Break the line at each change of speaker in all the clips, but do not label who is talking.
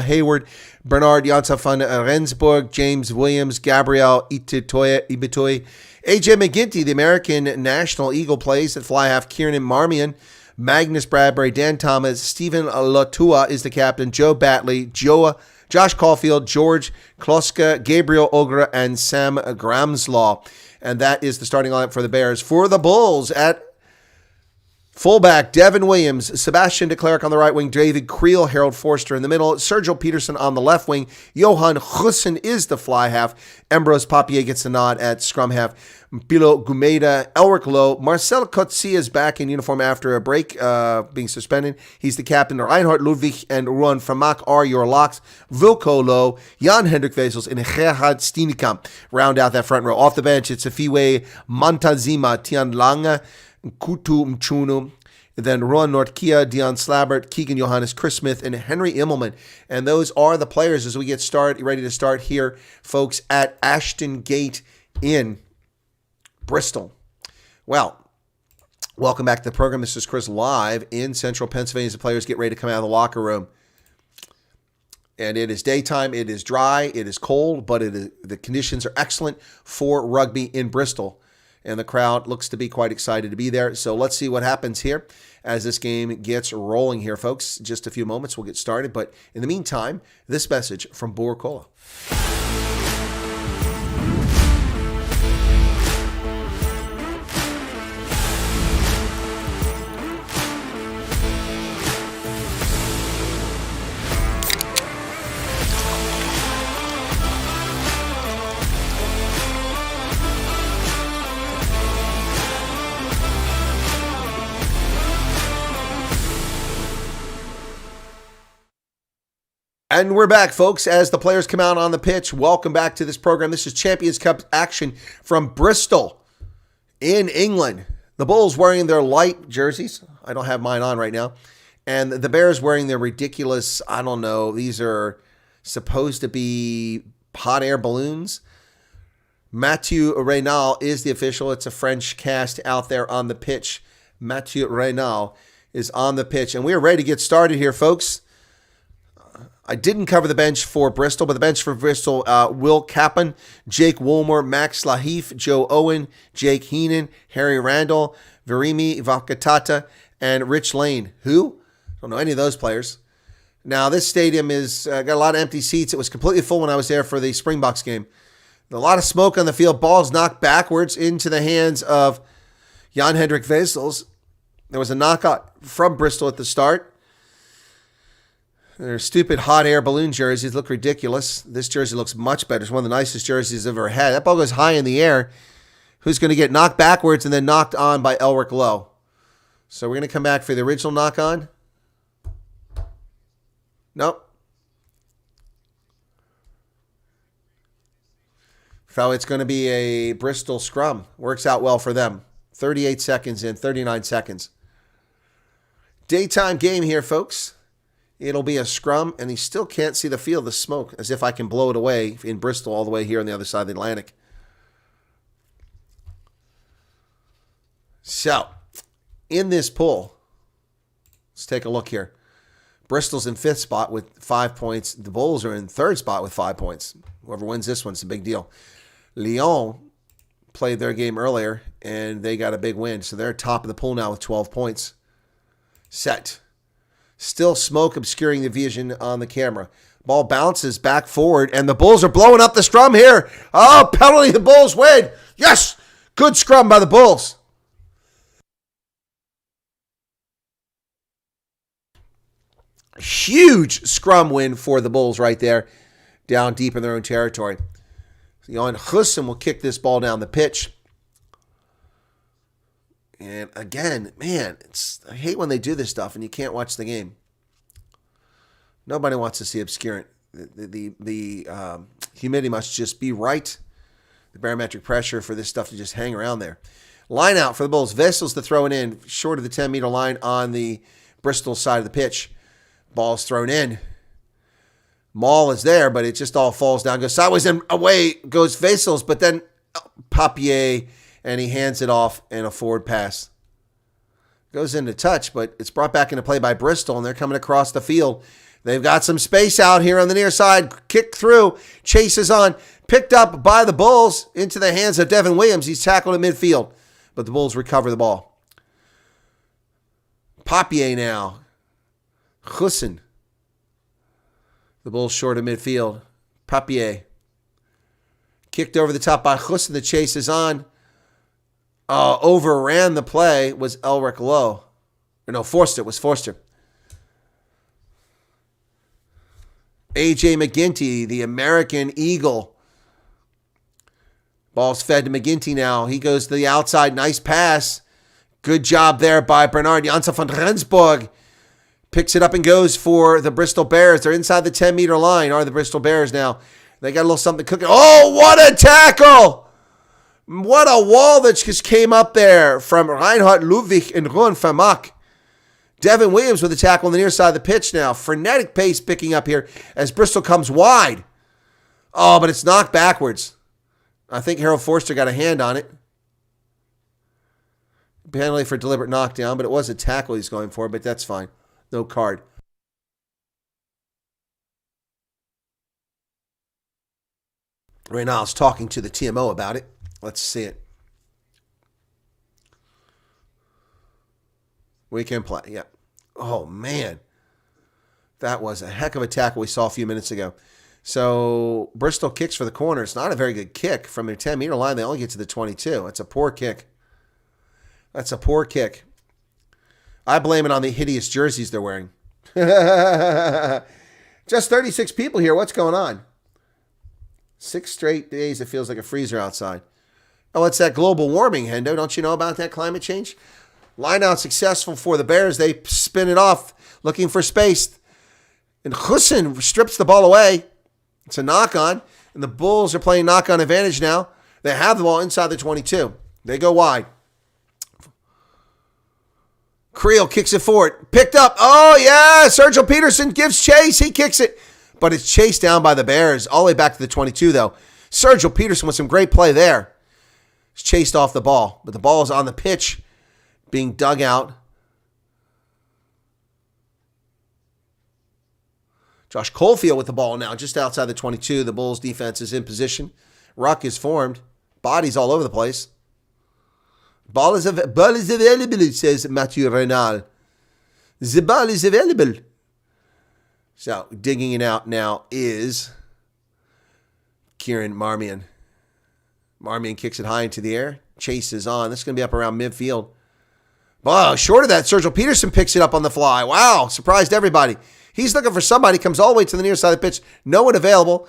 Hayward, Bernard Janssen van Rensburg, James Williams, Gabriel Ibitoye, AJ McGinty, the American National Eagle, plays at fly half. Kieran Marmion, Magnus Bradbury, Dan Thomas, Stephen Latua is the captain, Joe Batley, Josh Caulfield, George Kloska, Gabriel Ogra, and Sam Gramslaw. And that is the starting lineup for the Bears. For the Bulls, at fullback, Devin Williams, Sebastian de Klerk on the right wing, David Creel, Harold Forster in the middle, Sergio Peterson on the left wing, Johan Hussen is the fly half, Ambrose Papier gets the nod at scrum half, Pilo Gumeda, Elric Lowe, Marcel Kotze is back in uniform after a break, being suspended. He's the captain. Reinhard Ludwig and Ruan Vermaak are your locks. Wilco Lowe, Jan-Hendrik Vezels, and Gerhard Steenkamp round out that front row. Off the bench, it's Afiwe Montazima, Tian Lange, Kutu Mchunu, then Ron Nordkia, Dion Slabbert, Keegan Johannes, Chris Smith, and Henry Immelman. And those are the players as we get ready to start here, folks, at Ashton Gate in Bristol. Well, welcome back to the program. This is Chris live in central Pennsylvania as the players get ready to come out of the locker room. And it is daytime, it is dry, it is cold, but the conditions are excellent for rugby in Bristol. And the crowd looks to be quite excited to be there. So let's see what happens here as this game gets rolling here, folks. Just a few moments, we'll get started. But in the meantime, this message from Borocola. And we're back, folks, as the players come out on the pitch. Welcome back to this program. This is Champions Cup action from Bristol in England. The Bulls wearing their light jerseys. I don't have mine on right now. And the Bears wearing their ridiculous, I don't know, these are supposed to be hot air balloons. Mathieu Reynal is the official. It's a French cast out there on the pitch. Mathieu Reynal is on the pitch. And we are ready to get started here, folks. I didn't cover the bench for Bristol, but the bench for Bristol, Will Capon, Jake Woolmore, Max Lahif, Joe Owen, Jake Heenan, Harry Randall, Virimi Vakatata, and Rich Lane. Who? Don't know any of those players. Now, this stadium is got a lot of empty seats. It was completely full when I was there for the Springboks game. A lot of smoke on the field. Balls knocked backwards into the hands of Jan-Hendrik Vezels. There was a knockout from Bristol at the start. Their stupid hot air balloon jerseys look ridiculous. This jersey looks much better. It's one of the nicest jerseys I've ever had. That ball goes high in the air. Who's going to get knocked backwards and then knocked on by Elric Lowe? So we're going to come back for the original knock on. Nope. So it's going to be a Bristol scrum. Works out well for them. 38 seconds in, 39 seconds. Daytime game here, folks. It'll be a scrum, and he still can't see the field, the smoke, as if I can blow it away in Bristol all the way here on the other side of the Atlantic. So, in this pool, let's take a look here. Bristol's in 5th spot with 5 points. The Bulls are in 3rd spot with 5 points. Whoever wins this one's a big deal. Lyon played their game earlier, and they got a big win. So they're top of the pool now with 12 points. Set. Still smoke obscuring the vision on the camera. Ball bounces back forward, and the Bulls are blowing up the scrum here. Oh, penalty, the Bulls win. Yes, good scrum by the Bulls. Huge scrum win for the Bulls right there, down deep in their own territory. Jan Hussen will kick this ball down the pitch. And again, man, I hate when they do this stuff and you can't watch the game. Nobody wants to see obscurant. The humidity must just be right. The barometric pressure for this stuff to just hang around there. Line out for the Bulls. Vessels to throw it in short of the 10-meter line on the Bristol side of the pitch. Ball's thrown in. Maul is there, but it just all falls down. Goes sideways and away goes Vessels, but then Papier, and he hands it off in a forward pass. Goes into touch, but it's brought back into play by Bristol, and they're coming across the field. They've got some space out here on the near side. Kick through. Chase is on. Picked up by the Bulls into the hands of Devin Williams. He's tackled at midfield, but the Bulls recover the ball. Papier now. Hussein. The Bulls short of midfield. Papier. Kicked over the top by Hussein. The chase is on. Overran the play was Elric Lowe. No, Forster. It was Forster. A.J. McGinty, the American Eagle. Ball's fed to McGinty now. He goes to the outside. Nice pass. Good job there by Bernard Janssen van Rensburg. Picks it up and goes for the Bristol Bears. They're inside the 10-meter line, are the Bristol Bears now. They got a little something cooking. Oh, what a tackle! What a wall that just came up there from Reinhard Ludwig and Ron Vermaak. Devin Williams with a tackle on the near side of the pitch now. Frenetic pace picking up here as Bristol comes wide. Oh, but it's knocked backwards. I think Harold Forster got a hand on it. Penalty for deliberate knockdown, but it was a tackle he's going for, but that's fine. No card. Reynolds talking to the TMO about it. Let's see it. We can play, yeah. Oh, man. That was a heck of a tackle we saw a few minutes ago. So Bristol kicks for the corner. It's not a very good kick. From their 10-meter line, they only get to the 22. That's a poor kick. That's a poor kick. I blame it on the hideous jerseys they're wearing. Just 36 people here. What's going on? 6 straight days it feels like a freezer outside. Oh, it's that global warming, Hendo. Don't you know about that climate change? Line out successful for the Bears. They spin it off, looking for space. And Hussein strips the ball away. It's a knock-on. And the Bulls are playing knock-on advantage now. They have the ball inside the 22. They go wide. Creel kicks it forward. Picked up. Oh, yeah. Sergio Peterson gives chase. He kicks it. But it's chased down by the Bears. All the way back to the 22, though. Sergio Peterson with some great play there. He's chased off the ball. But the ball is on the pitch, being dug out. Josh Colefield with the ball now, just outside the 22. The Bulls defense is in position. Ruck is formed. Bodies all over the place. Ball is available, says Mathieu Renal. The ball is available. So, digging it out now is Kieran Marmion. Marmion kicks it high into the air. Chase is on. This is going to be up around midfield. Oh, short of that, Sergio Peterson picks it up on the fly. Wow, surprised everybody. He's looking for somebody, comes all the way to the near side of the pitch. No one available.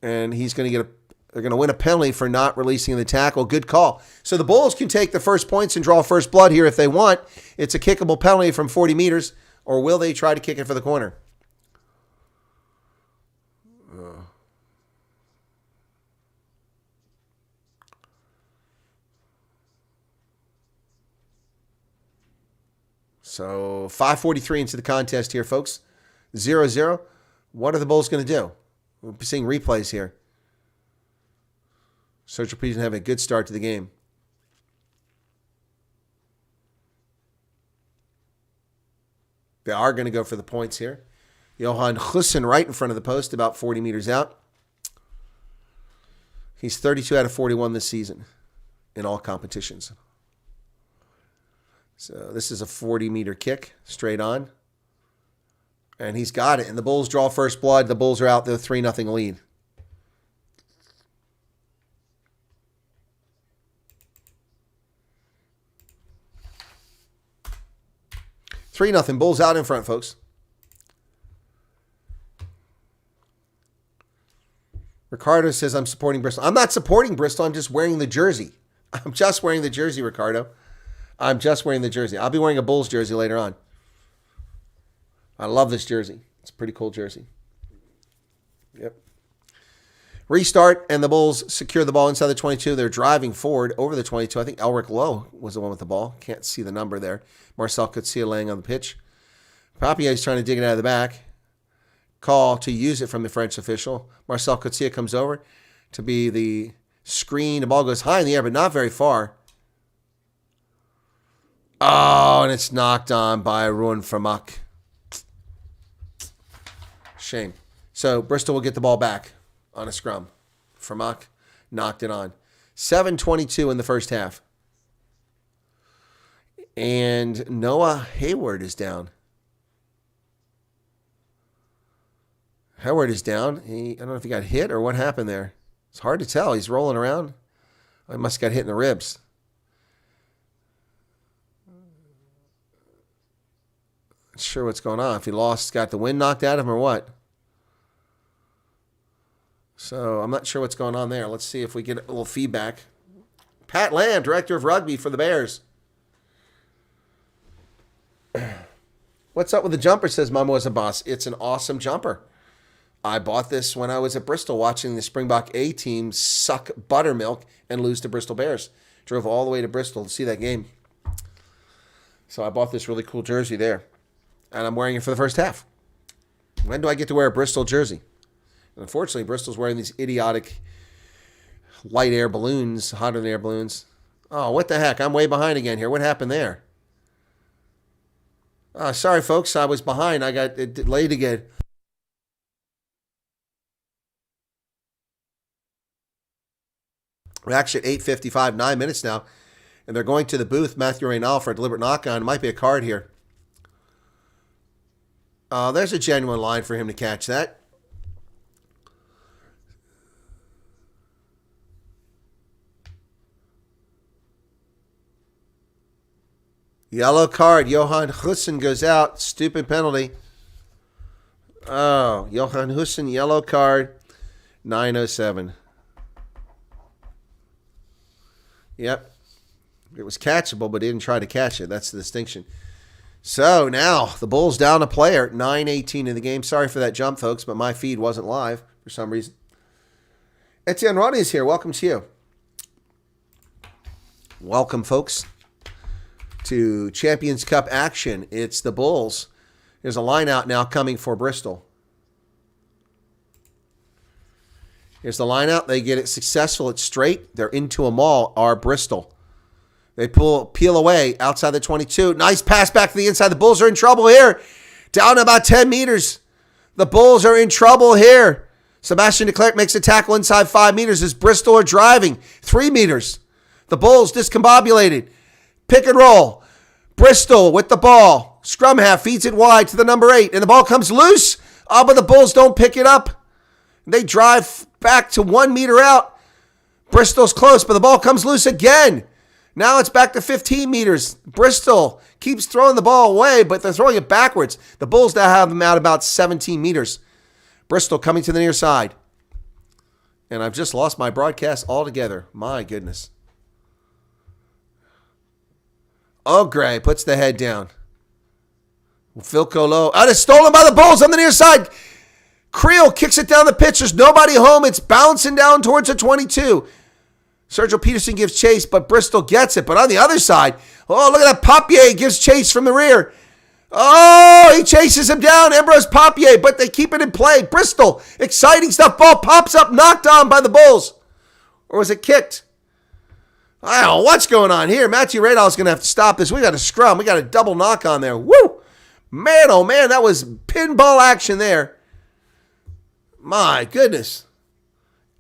And he's going to they're going to win a penalty for not releasing the tackle. Good call. So the Bulls can take the first points and draw first blood here if they want. It's a kickable penalty from 40 meters. Or will they try to kick it for the corner? So 5:43 into the contest here, folks. 0-0. What are the Bulls going to do? We're seeing replays here. Sergio Peterson having a good start to the game. They are going to go for the points here. Johan Hussein right in front of the post, about 40 meters out. He's 32 out of 41 this season in all competitions. So this is a 40-meter kick, straight on. And he's got it. And the Bulls draw first blood. The Bulls are out. They're 3-0 lead. Three nothing. Bulls out in front, folks. Ricardo says, I'm supporting Bristol. I'm not supporting Bristol. I'm just wearing the jersey. I'm just wearing the jersey, Ricardo. I'm just wearing the jersey. I'll be wearing a Bulls jersey later on. I love this jersey. It's a pretty cool jersey. Yep. Restart, and the Bulls secure the ball inside the 22. They're driving forward over the 22. I think Elric Lowe was the one with the ball. Can't see the number there. Marcel Coetzee laying on the pitch. Papier is trying to dig it out of the back. Call to use it from the French official. Marcel Coetzee comes over to be the screen. The ball goes high in the air, but not very far. Oh, and it's knocked on by Ruan Vermaak. shame. So Bristol will get the ball back on a scrum. Vermaak knocked it on. 7:22 in the first half. And Noah Hayward is down. Hayward is down. I don't know if he got hit or what happened there. It's hard to tell. He's rolling around. He must have got hit in the ribs. Not sure what's going on. If he got the wind knocked out of him or what. So I'm not sure what's going on there. Let's see if we get a little feedback. Pat Lamb, Director of Rugby for the Bears. What's up with the jumper, says Mama was a boss. It's an awesome jumper. I bought this when I was at Bristol watching the Springbok A team suck buttermilk and lose to Bristol Bears. Drove all the way to Bristol to see that game. So I bought this really cool jersey there. And I'm wearing it for the first half. When do I get to wear a Bristol jersey? And unfortunately, Bristol's wearing these idiotic light air balloons, hot air balloons. Oh, what the heck? I'm way behind again here. What happened there? Sorry, folks. I was behind. I got it delayed again. We're actually at 8:55, 9 minutes now. And they're going to the booth, Matthew Reynal, for a deliberate knock-on. It might be a card here. There's a genuine line for him to catch that. Yellow card. Johan Husson goes out. Stupid penalty. Oh, Johan Husson, yellow card. 9:07. Yep. It was catchable, but he didn't try to catch it. That's the distinction. So now the Bulls down a player. 9:18 in the game. Sorry for that jump, folks, but my feed wasn't live for some reason. Etienne Rodney is here. Welcome to you. Welcome, folks, to Champions Cup action. It's the Bulls. There's a line out now coming for Bristol. Here's the line out. They get it successful. It's straight. They're into a maul. Are Bristol. They peel away outside the 22. Nice pass back to the inside. The Bulls are in trouble here. Down about 10 meters. The Bulls are in trouble here. Sebastian de Klerk makes a tackle inside 5 meters as Bristol are driving 3 meters. The Bulls discombobulated. Pick and roll. Bristol with the ball. Scrum half feeds it wide to the number 8. And the ball comes loose. But the Bulls don't pick it up. They drive back to 1 meter out. Bristol's close, but the ball comes loose again. Now it's back to 15 meters. Bristol keeps throwing the ball away, but they're throwing it backwards. The Bulls now have them out about 17 meters. Bristol coming to the near side. And I've just lost my broadcast altogether. My goodness. Ogre puts the head down. Phil Colo. It's stolen by the Bulls on the near side. Creel kicks it down the pitch. There's nobody home. It's bouncing down towards the 22. Sergio Peterson gives chase, but Bristol gets it. But on the other side, oh, look at that. Papier gives chase from the rear. Oh, he chases him down. Ambrose Papier, but they keep it in play. Bristol, exciting stuff. Ball pops up, knocked on by the Bulls. Or was it kicked? I don't know what's going on here. Matthew Radal is going to have to stop this. We got a scrum. We got a double knock on there. Woo! Man, oh man, that was pinball action there. My goodness.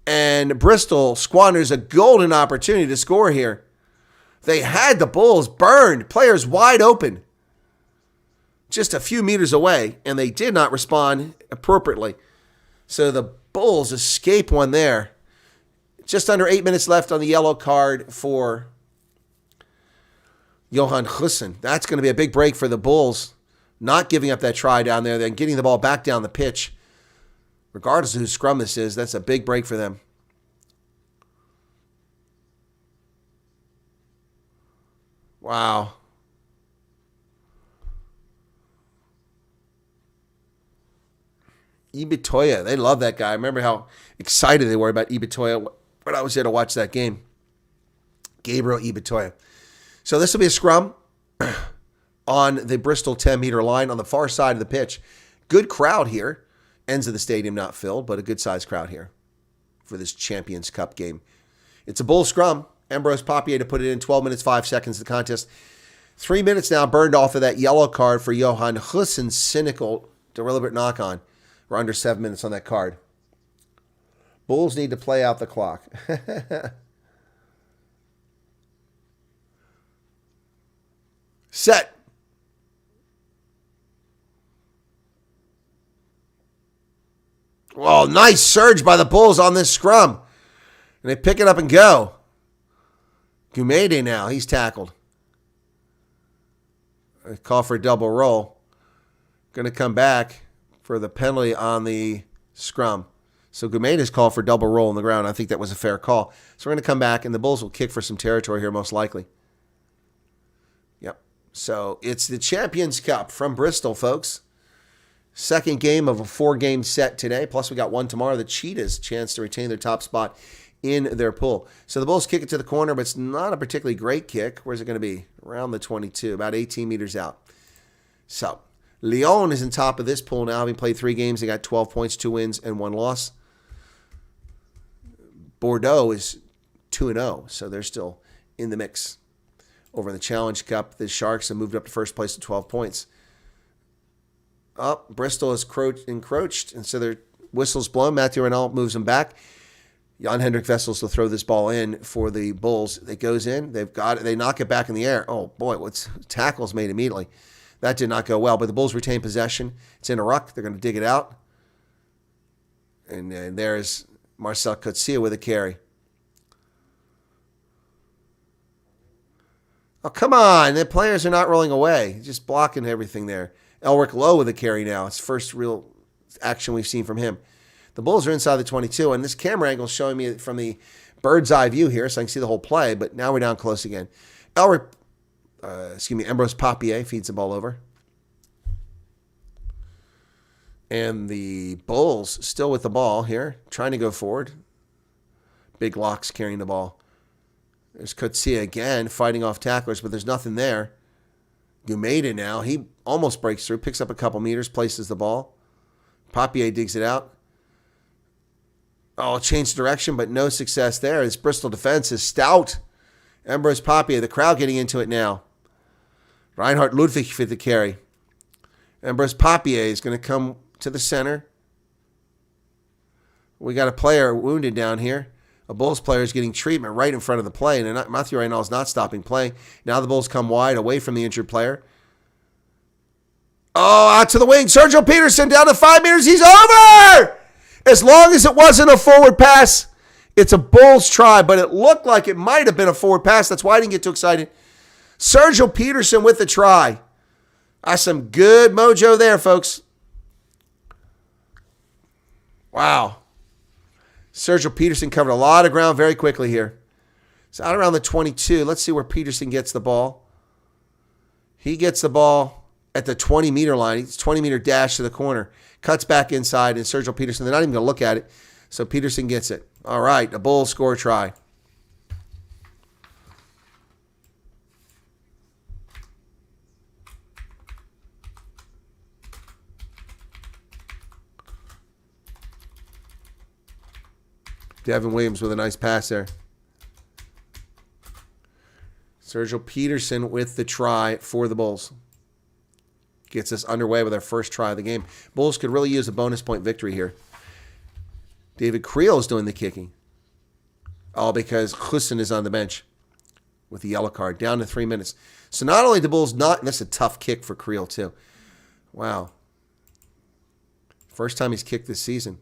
And Bristol squanders a golden opportunity to score here. They had the Bulls burned. Players wide open. Just a few meters away. And they did not respond appropriately. So the Bulls escape one there. Just under 8 minutes left on the yellow card for Johan Husson. That's going to be a big break for the Bulls. Not giving up that try down there. Then getting the ball back down the pitch. Regardless of whose scrum this is, that's a big break for them. Wow. Ibitoye, they love that guy. I remember how excited they were about Ibitoye when I was there to watch that game. Gabriel Ibitoye. So this will be a scrum on the Bristol 10-meter line on the far side of the pitch. Good crowd here. Ends of the stadium not filled, but a good-sized crowd here for this Champions Cup game. It's a Bull scrum. Ambrose Papier to put it in 12 minutes, 5 seconds of the contest. 3 minutes now burned off of that yellow card for Johan Husson's cynical, deliberate knock-on. We're under 7 minutes on that card. Bulls need to play out the clock. Set. Well, nice surge by the Bulls on this scrum. And they pick it up and go. Gumede now. He's tackled. A call for a double roll. Going to come back for the penalty on the scrum. So Gumede's call for double roll on the ground. I think that was a fair call. So we're going to come back, and the Bulls will kick for some territory here, most likely. Yep. So it's the Champions Cup from Bristol, folks. Second game of a 4-game set today. Plus, we got one tomorrow. The Cheetahs chance to retain their top spot in their pool. So the Bulls kick it to the corner, but it's not a particularly great kick. Where's it going to be? Around the 22, about 18 meters out. So Lyon is in top of this pool now, having played 3 games. They got 12 points, 2 wins, and 1 loss. Bordeaux is 2-0, so they're still in the mix. Over in the Challenge Cup, the Sharks have moved up to first place with 12 points. Bristol is encroached, and so their whistle's blown. Matthew Renault moves them back. Jan-Hendrik Wessels will throw this ball in for the Bulls. It goes in. They've got it. They knock it back in the air. Oh, boy, what's tackles made immediately. That did not go well, but the Bulls retain possession. It's in a ruck. They're going to dig it out. And there's Marcel Coetzee with a carry. Oh, come on. The players are not rolling away. Just blocking everything there. Elric Lowe with a carry now. It's first real action we've seen from him. The Bulls are inside the 22, and this camera angle is showing me from the bird's eye view here, so I can see the whole play, but now we're down close again. Ambrose Papier feeds the ball over. And the Bulls still with the ball here, trying to go forward. Big Locks carrying the ball. There's Coetzee again, fighting off tacklers, but there's nothing there. Gumede now, he almost breaks through, picks up a couple meters, places the ball. Papier digs it out. Oh, changed direction, but no success there. This Bristol defense is stout. Ambrose Papier, the crowd getting into it now. Reinhard Ludwig for the carry. Ambrose Papier is going to come to the center. We got a player wounded down here. A Bulls player is getting treatment right in front of the play, and Matthew Renault is not stopping playing. Now the Bulls come wide away from the injured player. Oh, out to the wing. Sergio Peterson down to 5 meters. He's over! As long as it wasn't a forward pass, it's a Bulls try, but it looked like it might have been a forward pass. That's why I didn't get too excited. Sergio Peterson with the try. That's some good mojo there, folks. Wow. Sergio Peterson covered a lot of ground very quickly here. It's out around the 22. Let's see where Peterson gets the ball. He gets the ball at the 20-meter line. It's 20-meter dash to the corner. Cuts back inside, and Sergio Peterson, they're not even going to look at it. So Peterson gets it. All right, the Bulls score a try. Devin Williams with a nice pass there. Sergio Peterson with the try for the Bulls. Gets us underway with our first try of the game. Bulls could really use a bonus point victory here. David Creel is doing the kicking. All because Hussein is on the bench with the yellow card. Down to 3 minutes. So not only the Bulls not... And that's a tough kick for Creel too. Wow. First time he's kicked this season.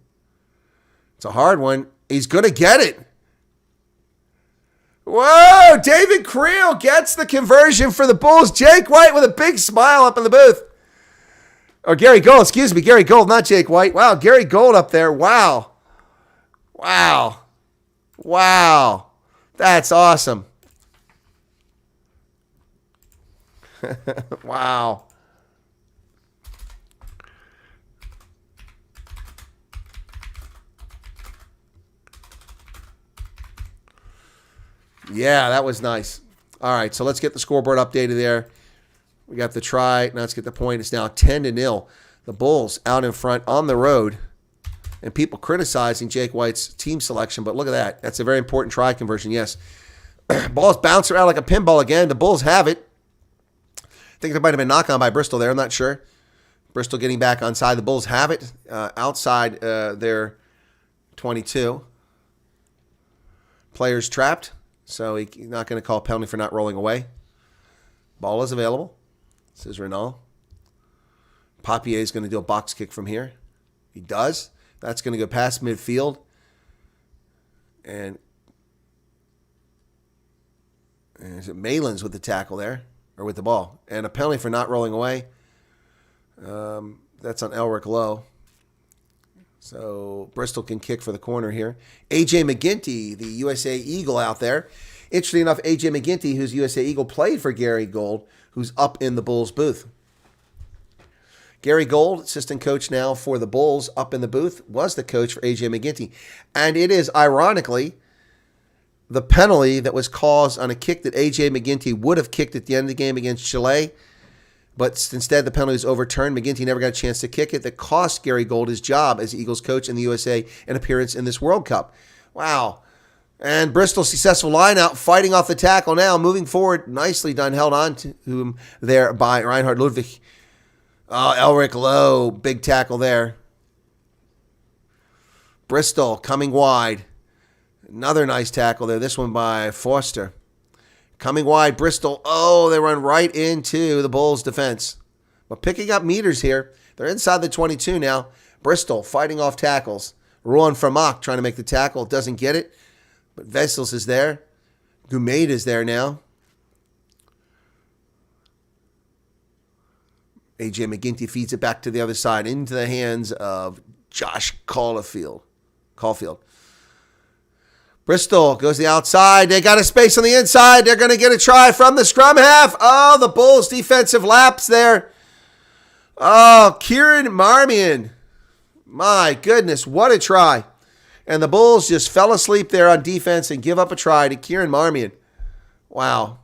It's a hard one. He's going to get it. Whoa! David Creel gets the conversion for the Bulls. Jake White with a big smile up in the booth. Or Gary Gold, excuse me. Gary Gold, not Jake White. Wow, Gary Gold up there. Wow. Wow. Wow. That's awesome. Wow. Yeah, that was nice. All right, so let's get the scoreboard updated there. We got the try. Now let's get the point. It's now 10-0. The Bulls out in front on the road. And people criticizing Jake White's team selection, but look at that. That's a very important try conversion, yes. Ball's bounced around like a pinball again. The Bulls have it. I think there might have been a knock-on by Bristol there. I'm not sure. Bristol getting back onside. The Bulls have it outside their 22. Players trapped, so he's not going to call a penalty for not rolling away. Ball is available. This is Renault. Papier is going to do a box kick from here. He does. That's going to go past midfield. And is it Malin's with the tackle there? Or with the ball? And a penalty for not rolling away. That's on Elric Lowe. So Bristol can kick for the corner here. A.J. McGinty, the USA Eagle out there. Interesting enough, A.J. McGinty, who's USA Eagle, played for Gary Gold, who's up in the Bulls booth. Gary Gold, assistant coach now for the Bulls, up in the booth, was the coach for A.J. McGinty. And it is, ironically, the penalty that was caused on a kick that A.J. McGinty would have kicked at the end of the game against Chile. But instead, the penalty was overturned. McGinty never got a chance to kick it. That cost Gary Gold his job as Eagles coach in the USA and appearance in this World Cup. Wow. And Bristol successful line out, fighting off the tackle now, moving forward. Nicely done, held on to him there by Reinhard Ludwig. Oh, Elric Lowe, big tackle there. Bristol coming wide. Another nice tackle there. This one by Foster. Coming wide, Bristol. Oh, they run right into the Bulls' defense. But picking up meters here. They're inside the 22 now. Bristol fighting off tackles. Rowan Vermaak trying to make the tackle. Doesn't get it. But Vessels is there. Goumet is there now. A.J. McGinty feeds it back to the other side into the hands of Josh Caulfield. Bristol goes to the outside. They got a space on the inside. They're going to get a try from the scrum half. Oh, the Bulls' defensive lapse there. Oh, Kieran Marmion. My goodness, what a try. And the Bulls just fell asleep there on defense and give up a try to Kieran Marmion. Wow.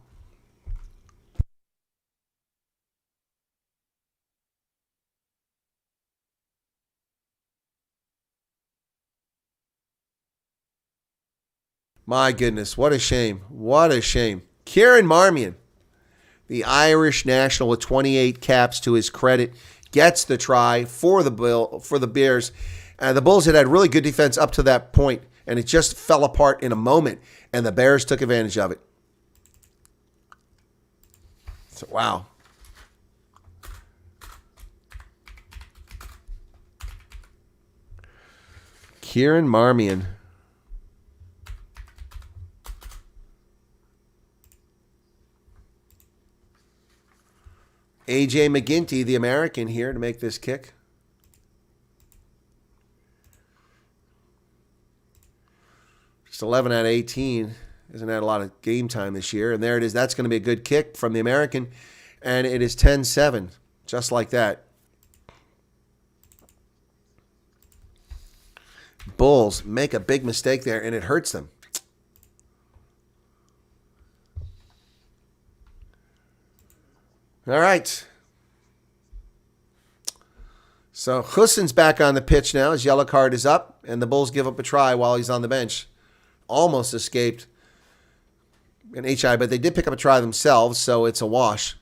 My goodness, what a shame. What a shame. Kieran Marmion, the Irish national with 28 caps to his credit, gets the try for the Bears. The Bulls had really good defense up to that point, and it just fell apart in a moment, and the Bears took advantage of it. So, wow. Kieran Marmion. A.J. McGinty, the American, here to make this kick. Just 11 out of 18. Hasn't had a lot of game time this year. And there it is. That's going to be a good kick from the American. And it is 10-7, just like that. Bulls make a big mistake there, and it hurts them. All right. So Hussen's back on the pitch now. His yellow card is up, and the Bulls give up a try while he's on the bench. Almost escaped an HI, but they did pick up a try themselves, so it's a wash.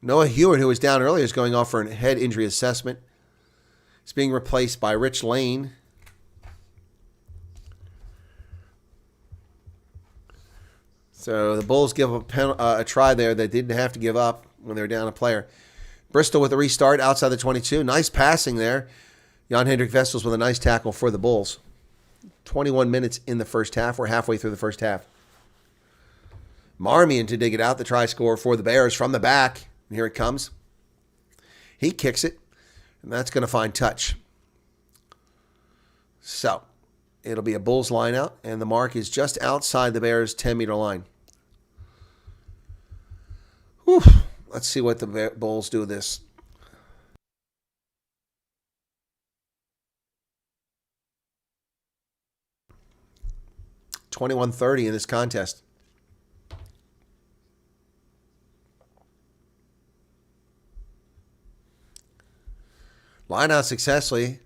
Noah Hewitt, who was down earlier, is going off for a head injury assessment. He's being replaced by Rich Lane. So the Bulls give up a try there that didn't have to give up when they were down a player. Bristol with a restart outside the 22. Nice passing there. Jan-Hendrik Vessels with a nice tackle for the Bulls. 21 minutes in the first half. We're halfway through the first half. Marmion to dig it out, the try scorer for the Bears from the back. And here it comes. He kicks it, and that's going to find touch. So it'll be a Bulls line out, and the mark is just outside the Bears' 10-meter line. Whew. Let's see what the Bulls do with this. .21:30 in this contest. Line out successfully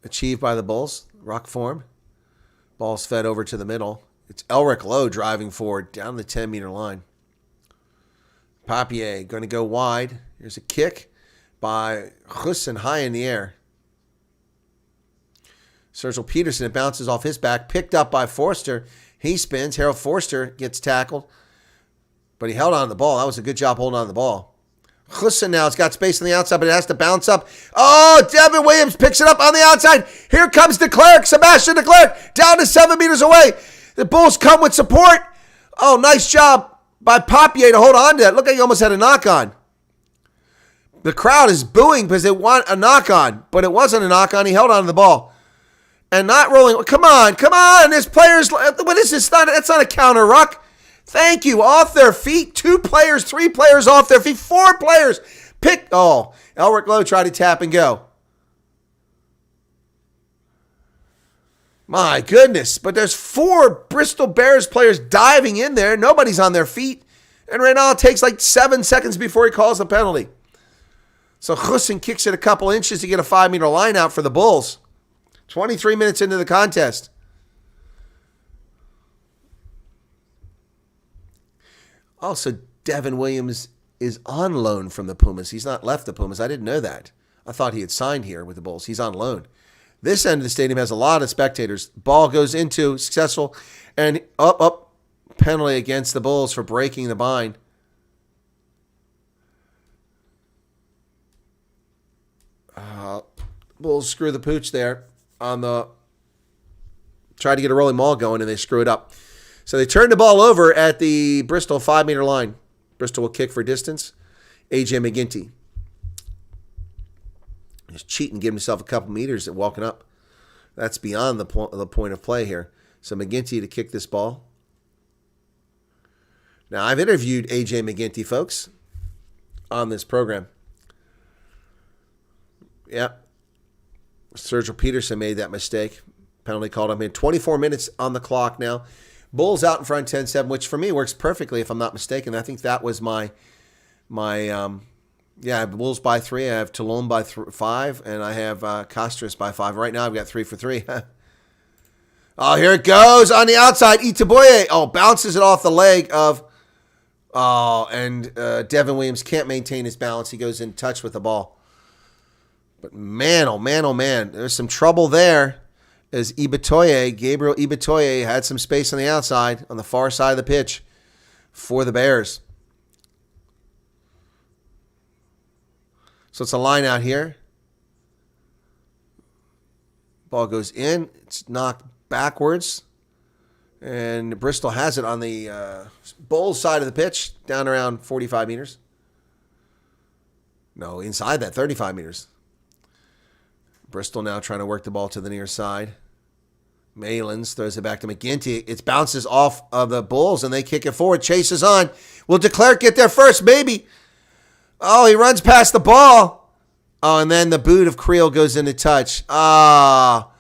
achieved by the Bulls. Ruck form. Ball's fed over to the middle. It's Elric Lowe driving forward down the 10-meter line. Papier going to go wide. Here's a kick by Hussein high in the air. Sergio Peterson, it bounces off his back. Picked up by Forster. He spins. Harold Forster gets tackled. But he held on to the ball. That was a good job holding on to the ball. Hussein now has got space on the outside, but it has to bounce up. Oh, Devin Williams picks it up on the outside. Here comes de Klerk. Sebastian de Klerk down to 7 meters away. The Bulls come with support. Oh, nice job by Papier to hold on to that. Look like he almost had a knock-on. The crowd is booing because they want a knock-on, but it wasn't a knock-on. He held on to the ball. And not rolling. Come on. There's players. What is this? That's not a counter ruck. Thank you. Off their feet. 2 players, 3 players off their feet. 4 players. Elric Lowe tried to tap and go. My goodness. But there's 4 Bristol Bears players diving in there. Nobody's on their feet. And right now it takes like 7 seconds before he calls the penalty. So Hussein kicks it a couple inches to get a 5-meter line out for the Bulls. 23 minutes into the contest. Also, Devin Williams is on loan from the Pumas. He's not left the Pumas. I didn't know that. I thought he had signed here with the Bulls. He's on loan. This end of the stadium has a lot of spectators. Ball goes into successful and up. Penalty against the Bulls for breaking the bind. Bulls screw the pooch there on the try to get a rolling maul going, and they screw it up. So they turn the ball over at the Bristol 5-meter line. Bristol will kick for distance. A.J. McGinty. He's cheating, giving himself a couple meters at walking up. That's beyond the point of play here. So McGinty to kick this ball. Now, I've interviewed A.J. McGinty, folks, on this program. Yep. Sergio Peterson made that mistake. Penalty called him in. 24 minutes on the clock now. Bulls out in front 10-7, which for me works perfectly if I'm not mistaken. I think that was my Bulls by 3. I have Talon by 5, and I have Castras by 5. Right now I've got 3 for 3. Oh, here it goes on the outside. Itaboye. Oh, bounces it off the leg of... Oh, and Devin Williams can't maintain his balance. He goes in touch with the ball. But man, oh man, there's some trouble there. As Gabriel Ibitoye had some space on the outside, on the far side of the pitch for the Bears. So it's a line out here. Ball goes in. It's knocked backwards. And Bristol has it on the Bulls side of the pitch, down around 45 meters. No, inside that, 35 meters. Bristol now trying to work the ball to the near side. Malins throws it back to McGinty. It bounces off of the Bulls, and they kick it forward. Chase is on. Will de Klerk get there first? Maybe. Oh, he runs past the ball. Oh, and then the boot of Creel goes into touch. Oh,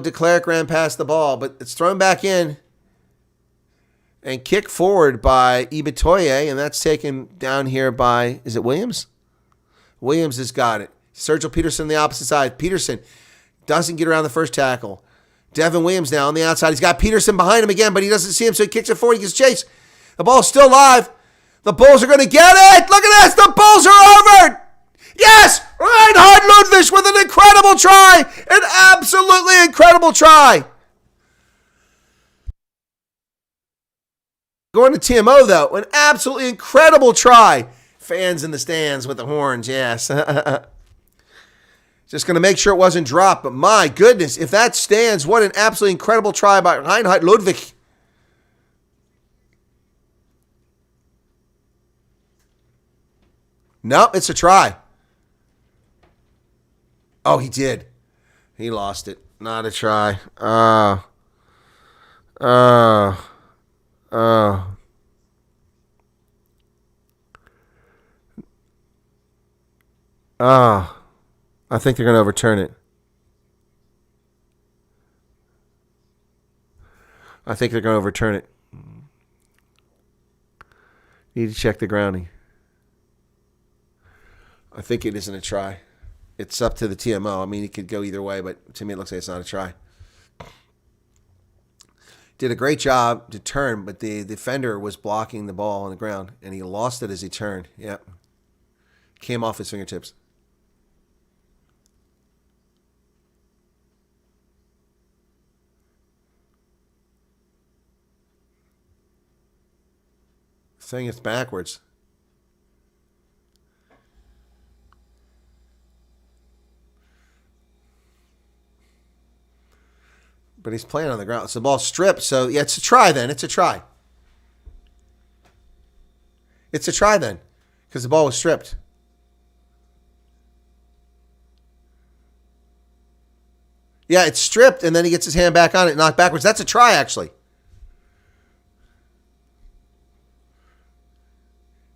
de Klerk ran past the ball, but it's thrown back in. And kicked forward by Ibitoye, and that's taken down here by, is it Williams? Williams has got it. Sergio Peterson on the opposite side. Peterson doesn't get around the first tackle. Devin Williams now on the outside. He's got Peterson behind him again, but he doesn't see him, so he kicks it forward. He gets chased. The ball's still live. The Bulls are going to get it. Look at this. The Bulls are over. Yes! Reinhard Ludwig with an incredible try. An absolutely incredible try. Going to TMO, though. An absolutely incredible try. Fans in the stands with the horns, yes. Just going to make sure it wasn't dropped. But my goodness, if that stands, what an absolutely incredible try by Reinhard Ludwig. No, it's a try. Oh, he did. He lost it. Not a try. I think they're going to overturn it. I think they're going to overturn it. Need to check the grounding. I think it isn't a try. It's up to the TMO. I mean, it could go either way, but to me it looks like it's not a try. did a great job to turn, but the defender was blocking the ball on the ground, and he lost it as he turned. Yep. Came off his fingertips. Saying it's backwards. But he's playing on the ground. So the ball's stripped. So, yeah, it's a try then. It's a try. It's a try then. Because the ball was stripped. Yeah, it's stripped, and then he gets his hand back on it and knocked backwards. That's a try, actually.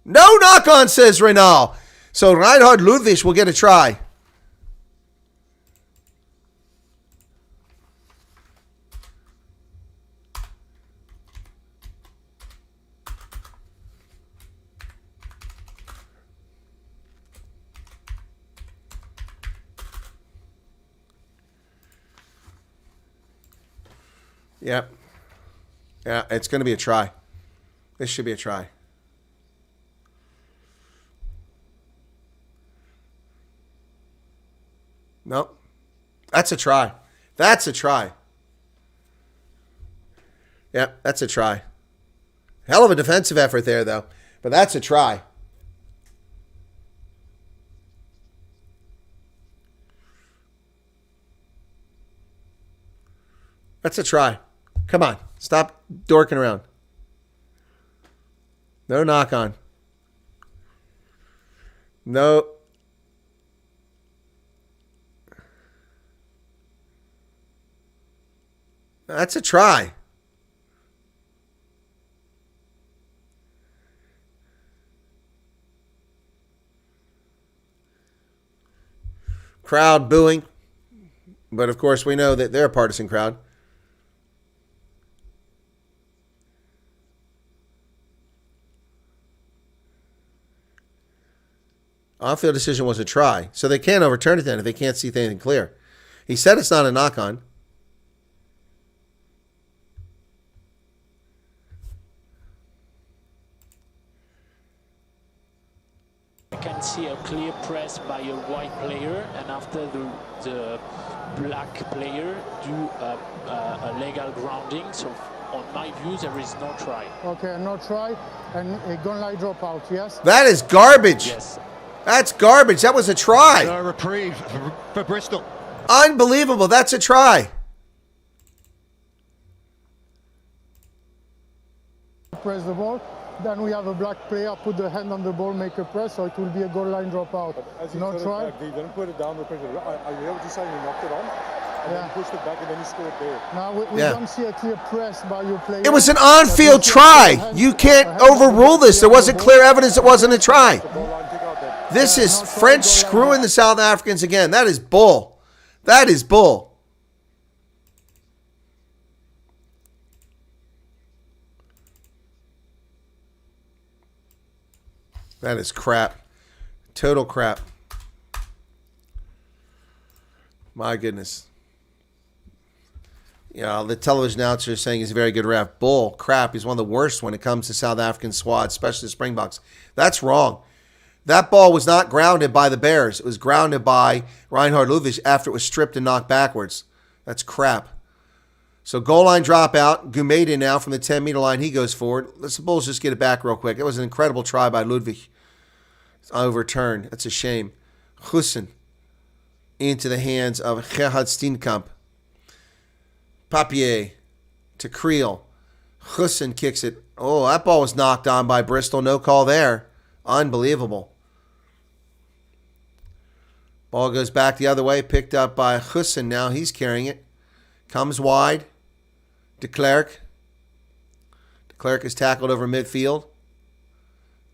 No knock-on, says Reynal. So Reinhard Ludwig will get a try. Yep. Yeah, it's going to be a try. This should be a try. Nope. That's a try. That's a try. Yep, that's a try. Hell of a defensive effort there, though. But that's a try. That's a try. Come on. Stop dorking around. No knock on. No. That's a try. Crowd booing. But of course we know that they're a partisan crowd. On-field decision was a try. So they can't overturn it then if they can't see anything clear. He said it's not a knock-on.
I can see a clear press by a white player, and after the black player do a legal grounding. So on my view, there is no try.
Okay, no try, and a gun line dropout, yes?
That is garbage.
Yes.
That's garbage. That was a try.
No reprieve for Bristol.
Unbelievable. That's a try.
Press the ball, then we have a black player put the hand on the ball, make a press, so it will be a goal line dropout.
As he
No
put
try?
It back, he didn't put it down. Are you able to say he knocked it on? And then he pushed it back and then he scored there.
Now we don't see a clear press by your player.
It was an on-field try. You can't overrule this. There wasn't clear evidence it wasn't a try. This is French screwing the South Africans again. That is bull. That is bull. That is crap. Total crap. My goodness. Yeah, the television announcer is saying he's a very good ref. Bull crap. He's one of the worst when it comes to South African squads, especially the Springboks. That's wrong. That ball was not grounded by the Bears. It was grounded by Reinhard Ludwig after it was stripped and knocked backwards. That's crap. So goal line dropout. Gumeda now from the 10-meter line. He goes forward. Let's the Bulls just get it back real quick. It was an incredible try by Ludwig. It's overturned. That's a shame. Hussein into the hands of Gerhard Steenkamp. Papier to Creel. Hussein kicks it. Oh, that ball was knocked on by Bristol. No call there. Unbelievable. Ball goes back the other way. Picked up by Hussein. Now he's carrying it. Comes wide. De Klerk. De Klerk is tackled over midfield.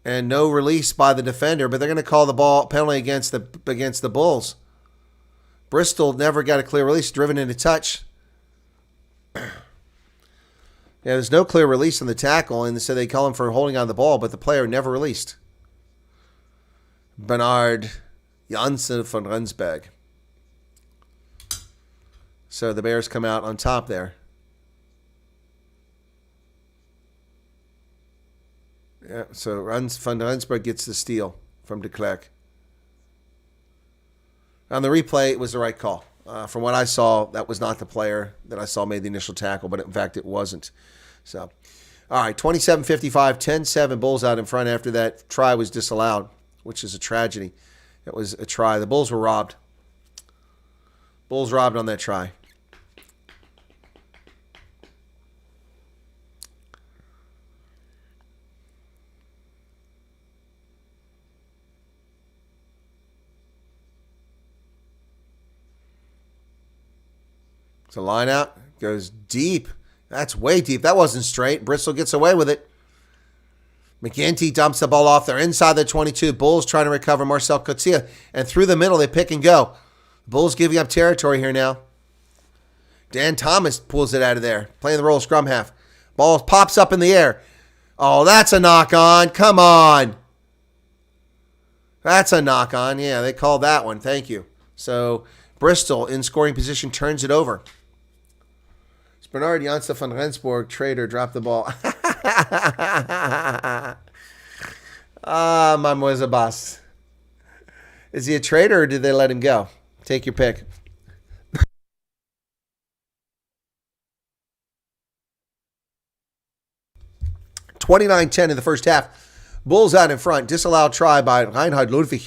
And no release by the defender, but they're going to call the ball penalty against the Bulls. Bristol never got a clear release, driven into touch. Yeah, there's no clear release on the tackle, and so they call him for holding on the ball, but the player never released. Bernard Janssen van Rensberg. So the Bears come out on top there. So Van Rensburg gets the steal from de Klerk. On the replay, it was the right call. From what I saw, that was not the player that I saw made the initial tackle, but in fact, it wasn't. So, all right, 27-55, 10-7, Bulls out in front after that try was disallowed, which is a tragedy. It was a try. The Bulls were robbed. Bulls robbed on that try. So line out, goes deep. That's way deep. That wasn't straight. Bristol gets away with it. McGinty dumps the ball off. They're inside the 22. Bulls trying to recover Marcel Coetzee. And through the middle, they pick and go. Bulls giving up territory here now. Dan Thomas pulls it out of there, playing the role of scrum half. Ball pops up in the air. Oh, that's a knock on. Come on. That's a knock on. Yeah, they called that one. Thank you. So Bristol in scoring position turns it over. Bernard Janssen van Rensburg, trader, dropped the ball. Mademoiselle Boss. Is he a traitor or did they let him go? Take your pick. $29-10 in the first half. Bulls out in front. Disallowed try by Reinhard Ludwig.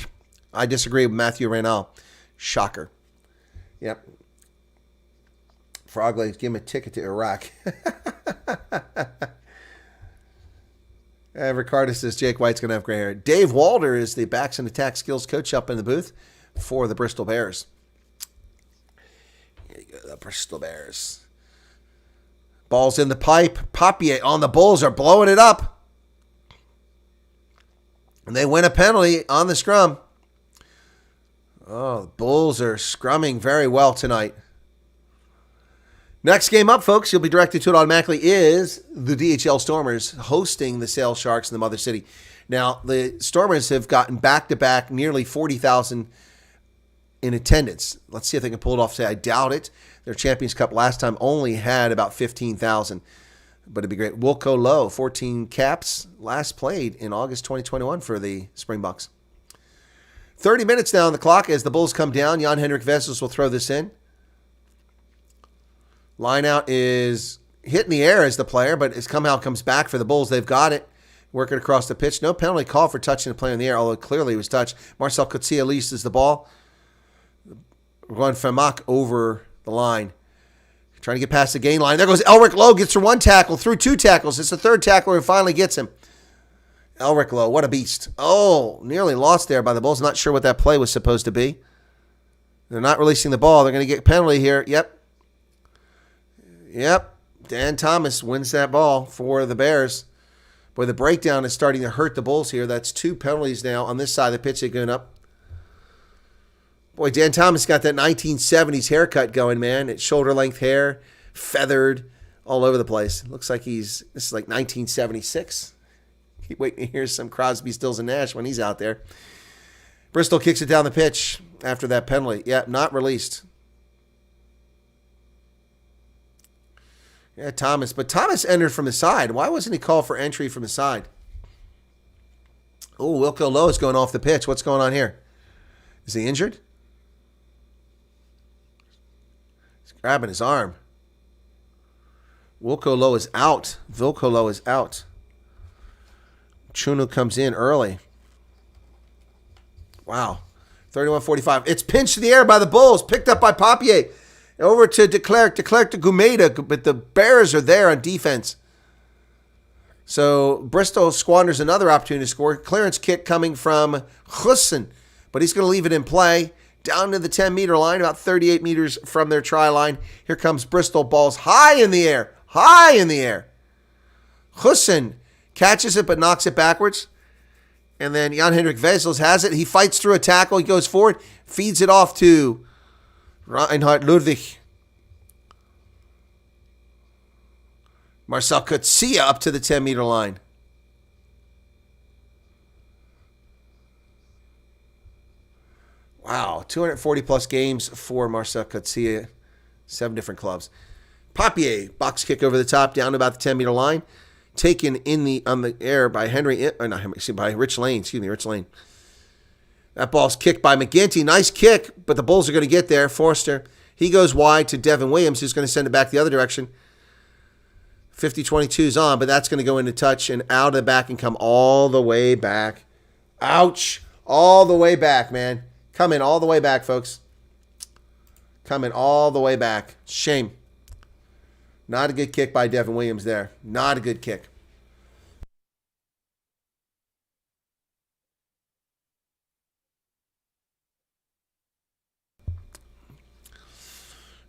I disagree with Matthew Reynal. Shocker. Yep. Frog Legs, give him a ticket to Iraq. Ricardo says Jake White's going to have gray hair. Dave Walder is the backs and attack skills coach up in the booth for the Bristol Bears. Here you go, the Bristol Bears. Ball's in the pipe. Papier on the Bulls are blowing it up. And they win a penalty on the scrum. Oh, the Bulls are scrumming very well tonight. Next game up, folks, you'll be directed to it automatically, is the DHL Stormers hosting the Sale Sharks in the Mother City. Now, the Stormers have gotten back-to-back nearly 40,000 in attendance. Let's see if they can pull it off. Say, I doubt it. Their Champions Cup last time only had about 15,000. But it'd be great. Wilco Lowe, 14 caps, last played in August 2021 for the Springboks. 30 minutes now on the clock as the Bulls come down. Jan-Henrik Vessels will throw this in. Lineout is hitting the air as the player, but it somehow comes back for the Bulls. They've got it. Working across the pitch. No penalty call for touching the player in the air, although clearly it was touched. Marcel Coetzee leases the ball. Juan Femac over the line. Trying to get past the gain line. There goes Elric Lowe. Gets through one tackle, through two tackles. It's the third tackler who finally gets him. Elric Lowe, what a beast. Oh, nearly lost there by the Bulls. Not sure what that play was supposed to be. They're not releasing the ball. They're going to get a penalty here. Yep. Dan Thomas wins that ball for the Bears. Boy, the breakdown is starting to hurt the Bulls here. That's two penalties now on this side of the pitch. They're going up. Boy, Dan Thomas got that 1970s haircut going, man. It's shoulder-length hair, feathered, all over the place. Looks like this is like 1976. Keep waiting to hear some Crosby, Stills, and Nash when he's out there. Bristol kicks it down the pitch after that penalty. Yeah, not released. Yeah, Thomas. But Thomas entered from the side. Why wasn't he called for entry from the side? Oh, Wilco Lowe is going off the pitch. What's going on here? Is he injured? He's grabbing his arm. Wilco Lowe is out. Wilco Lowe is out. Chunu comes in early. Wow. 31-45. It's pinched in the air by the Bulls. Picked up by Papier. Over to de Klerk. De Klerk to Gumeda. But the Bears are there on defense. So Bristol squanders another opportunity to score. Clearance kick coming from Hussein. But he's going to leave it in play. Down to the 10-meter line. About 38 meters from their try line. Here comes Bristol. Ball's high in the air. High in the air. Hussein catches it but knocks it backwards. And then Jan-Henrik Vessels has it. He fights through a tackle. He goes forward. Feeds it off to Reinhard Ludwig. Marcel Coetzee up to the 10-meter line. Wow, 240-plus games for Marcel Coetzee. 7 different clubs. Papier, box kick over the top, down to about the 10-meter line. taken on the air by by Rich Lane. Excuse me, Rich Lane. That ball's kicked by McGinty. Nice kick, but the Bulls are going to get there. Forster, he goes wide to Devin Williams, who's going to send it back the other direction. 50-22 is on, but that's going to go into touch and out of the back and come all the way back. Ouch. All the way back, man. Coming all the way back, folks. Coming all the way back. Shame. Not a good kick by Devin Williams there. Not a good kick.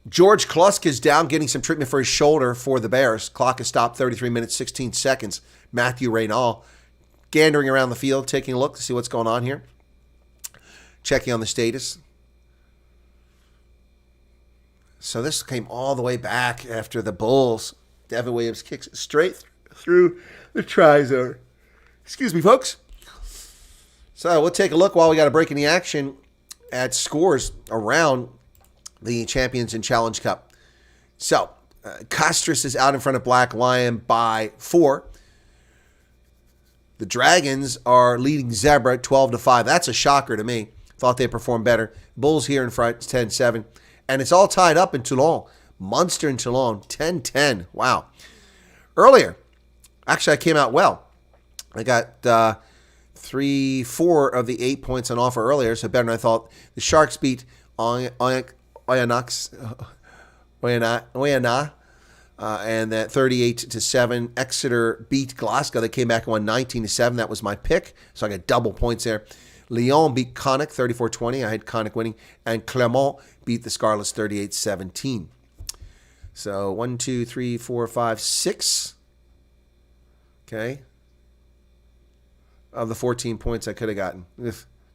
George Klusk is down, getting some treatment for his shoulder for the Bears. Clock has stopped, 33 minutes, 16 seconds. Matthew Reynal gandering around the field, taking a look to see what's going on here. Checking on the status. So this came all the way back after the Bulls. Devin Williams kicks it straight through the try zone. Excuse me, folks. So we'll take a look while we got a break in the action at scores around the Champions and Challenge Cup. So, Costras is out in front of Black Lion by 4. The Dragons are leading Zebra 12-5. That's a shocker to me. Thought they performed better. Bulls here in front 10-7. And it's all tied up in Toulon. Munster and Toulon 10-10. Wow. Earlier, actually I came out well. I got 3-4 of the 8 points on offer earlier, so better than I thought. The Sharks beat Oyana, and that 38-7. Exeter beat Glasgow. They came back and won 19-7. That was my pick, so I got double points there. Lyon beat Connacht 34-20. I had Connacht winning, and Clermont beat the Scarlets 38-17. So 1, 2, 3, 4, 5, 6. Okay. Of the 14 points I could have gotten.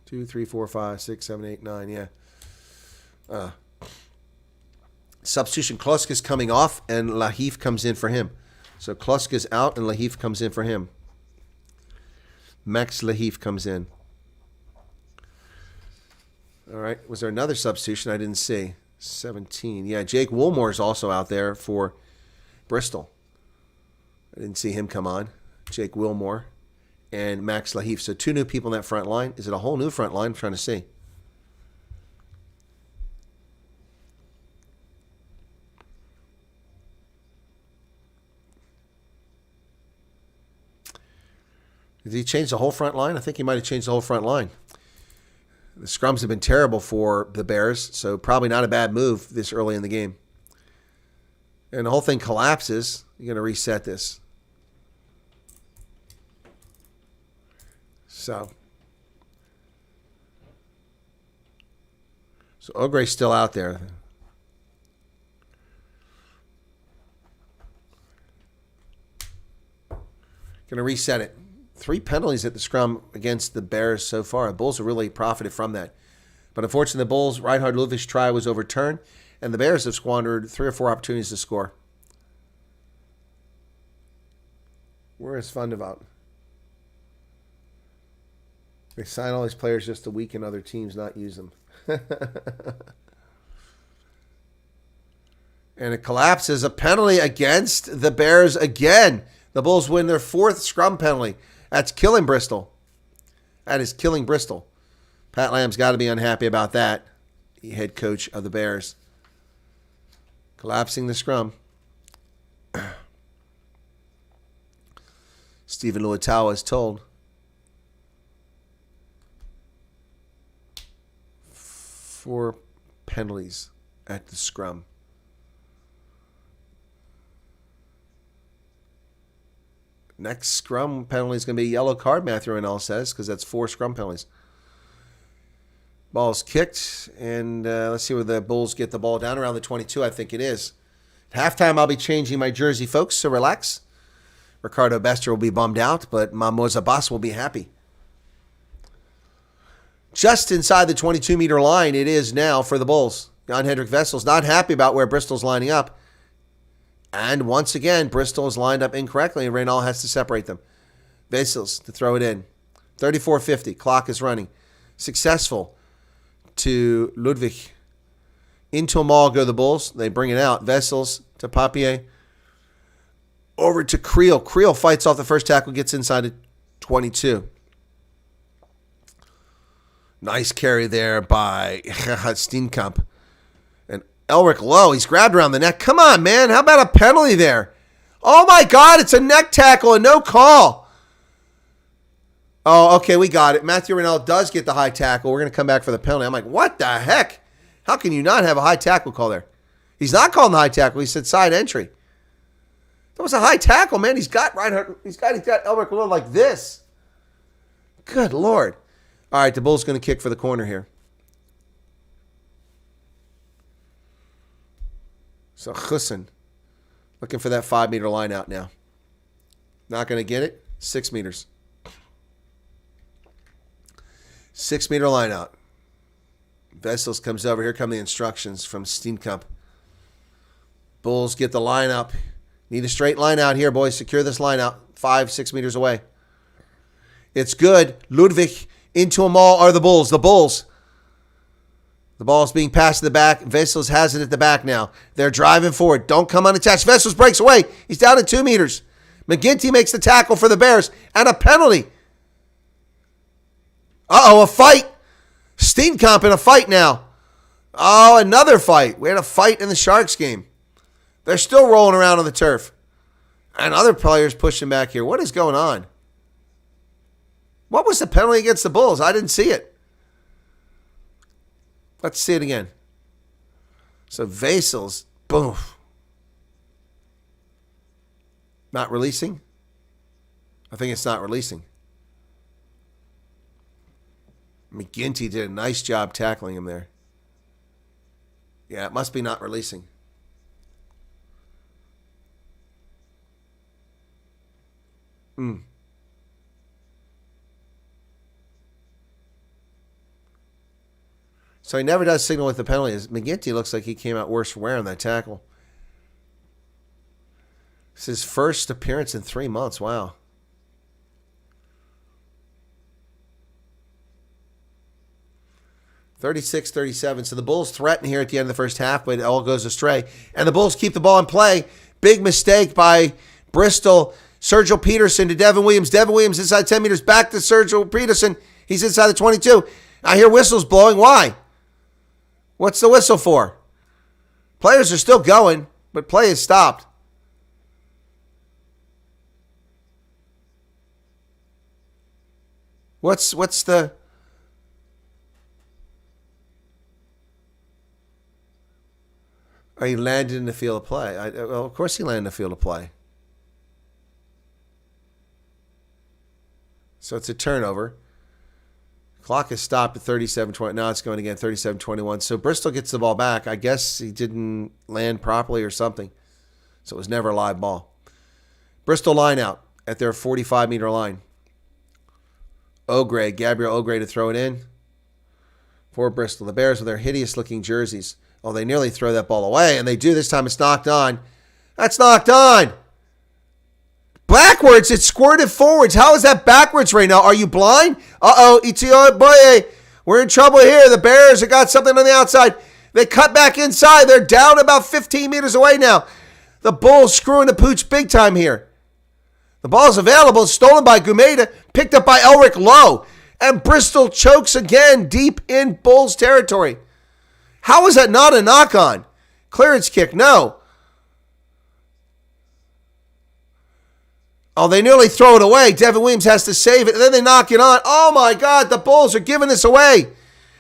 2, 3, 4, 5, 6, 7, 8, 9. Yeah. Substitution, Klusk is coming off, and Lahif comes in for him. So Klusk is out, and Lahif comes in for him. Max Lahif comes in. All right. Was there another substitution I didn't see? 17. Yeah, Jake Woolmore is also out there for Bristol. I didn't see him come on. Jake Wilmore and Max Lahif. So 2 new people in that front line. Is it a whole new front line? I'm trying to see. Did he change the whole front line? I think he might have changed the whole front line. The scrums have been terrible for the Bears, so probably not a bad move this early in the game. And the whole thing collapses. You're going to reset this. So Ogre's still out there. Going to reset it. 3 penalties at the scrum against the Bears so far. The Bulls have really profited from that. But unfortunately, the Bulls' Reinhard Ludwig's try was overturned, and the Bears have squandered 3 or 4 opportunities to score. Where is Fundevout? They sign all these players just to weaken other teams, not use them. And it collapses. A penalty against the Bears again. The Bulls win their 4th scrum penalty. That's killing Bristol. That is killing Bristol. Pat Lamb's got to be unhappy about that. The head coach of the Bears. Collapsing the scrum. Stephen Luatawa is told. 4 penalties at the scrum. Next scrum penalty is going to be a yellow card, Matthew Reynal says, because that's 4 scrum penalties. Ball's kicked, and let's see where the Bulls get the ball down around the 22, I think it is. At halftime, I'll be changing my jersey, folks, so relax. Ricardo Bester will be bummed out, but Mahmoud Abbas will be happy. Just inside the 22-meter line, it is now for the Bulls. Jan-Hendrik Wessel's not happy about where Bristol's lining up. And once again, Bristol is lined up incorrectly, and Reynal has to separate them. Wessels to throw it in. 34:50. Clock is running. Successful to Ludwig. Into a maul go the Bulls. They bring it out. Wessels to Papier. over to Creel. Creel fights off the first tackle, gets inside the 22. Nice carry there by Steenkamp. And Elric Lowe, he's grabbed around the neck. Come on, man. How about a penalty there? Oh, my God. It's a neck tackle and no call. Oh, okay. We got it. Matthew Rennell does get the high tackle. We're going to come back for the penalty. I'm like, what the heck? How can you not have a high tackle call there? He's not calling the high tackle. He said side entry. That was a high tackle, man. He's got Elric Lowe like this. Good Lord. All right, the Bulls going to kick for the corner here. So Hussein looking for that 5-meter line out now. Not going to get it. 6 meters. 6-meter line out. Vessels comes over. Here come the instructions from Steenkamp. Bulls get the line up. Need a straight line out here, boys. Secure this line out. 5-6 meters away. It's good. Ludwig into them all are the Bulls. The Bulls. The ball is being passed to the back. Vessels has it at the back now. They're driving forward. Don't come unattached. Vessels breaks away. He's down at 2 meters. McGinty makes the tackle for the Bears. And a penalty. Uh-oh, a fight. Steenkamp in a fight now. Oh, another fight. We had a fight in the Sharks game. They're still rolling around on the turf. And other players pushing back here. What is going on? What was the penalty against the Bulls? I didn't see it. Let's see it again. So Vessels, boom. Not releasing? I think it's not releasing. McGinty did a nice job tackling him there. Yeah, it must be not releasing. So he never does signal with the penalties. McGinty looks like he came out worse for wear on that tackle. It's his first appearance in 3 months. Wow. (36-37). So the Bulls threaten here at the end of the first half, but it all goes astray. And the Bulls keep the ball in play. Big mistake by Bristol. Sergio Peterson to Devin Williams. Devin Williams inside 10 meters. Back to Sergio Peterson. He's inside the 22. I hear whistles blowing. Why? What's the whistle for? Players are still going, but play is stopped. What's the... Oh, he landed in the field of play. Well, of course he landed in the field of play. So it's a turnover. Clock is stopped at 37-20. Now it's going again, 37-21. So Bristol gets the ball back. I guess he didn't land properly or something. So it was never a live ball. Bristol line out at their 45-meter line. Gabriel Ogre to throw it in for Bristol. The Bears with their hideous-looking jerseys. Oh, they nearly throw that ball away, and they do. This time it's knocked on. That's knocked on. Backwards, it squirted forwards. How is that backwards right now? Are you blind? Uh-oh, Itio Boye. We're in trouble here. The Bears have got something on the outside. They cut back inside. They're down about 15 meters away now. The Bulls screwing the pooch big time here. The ball's available, stolen by Gumeda, picked up by Elric Lowe. And Bristol chokes again deep in Bulls territory. How is that not a knock-on? Clearance kick, no. Oh, they nearly throw it away. Devin Williams has to save it, and then they knock it on. Oh, my God, the Bulls are giving this away.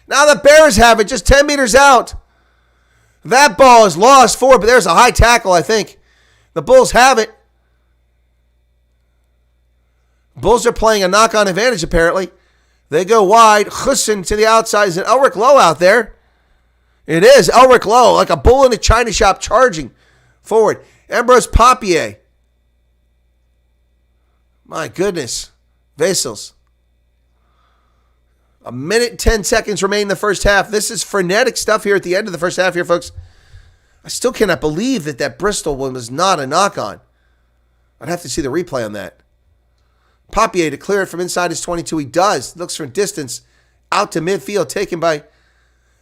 Now the Bears have it just 10 meters out. That ball is lost forward, but there's a high tackle, I think. The Bulls have it. Bulls are playing a knock-on advantage, apparently. They go wide. Hussein to the outside. Is it Elric Lowe out there? It is Elric Lowe, like a bull in a china shop charging forward. Ambrose Papier. My goodness. Vessels. 1 minute and 10 seconds remain in the first half. This is frenetic stuff here at the end of the first half here, folks. I still cannot believe that Bristol one was not a knock-on. I'd have to see the replay on that. Papier to clear it from inside his 22. He does. Looks from distance. Out to midfield. Taken by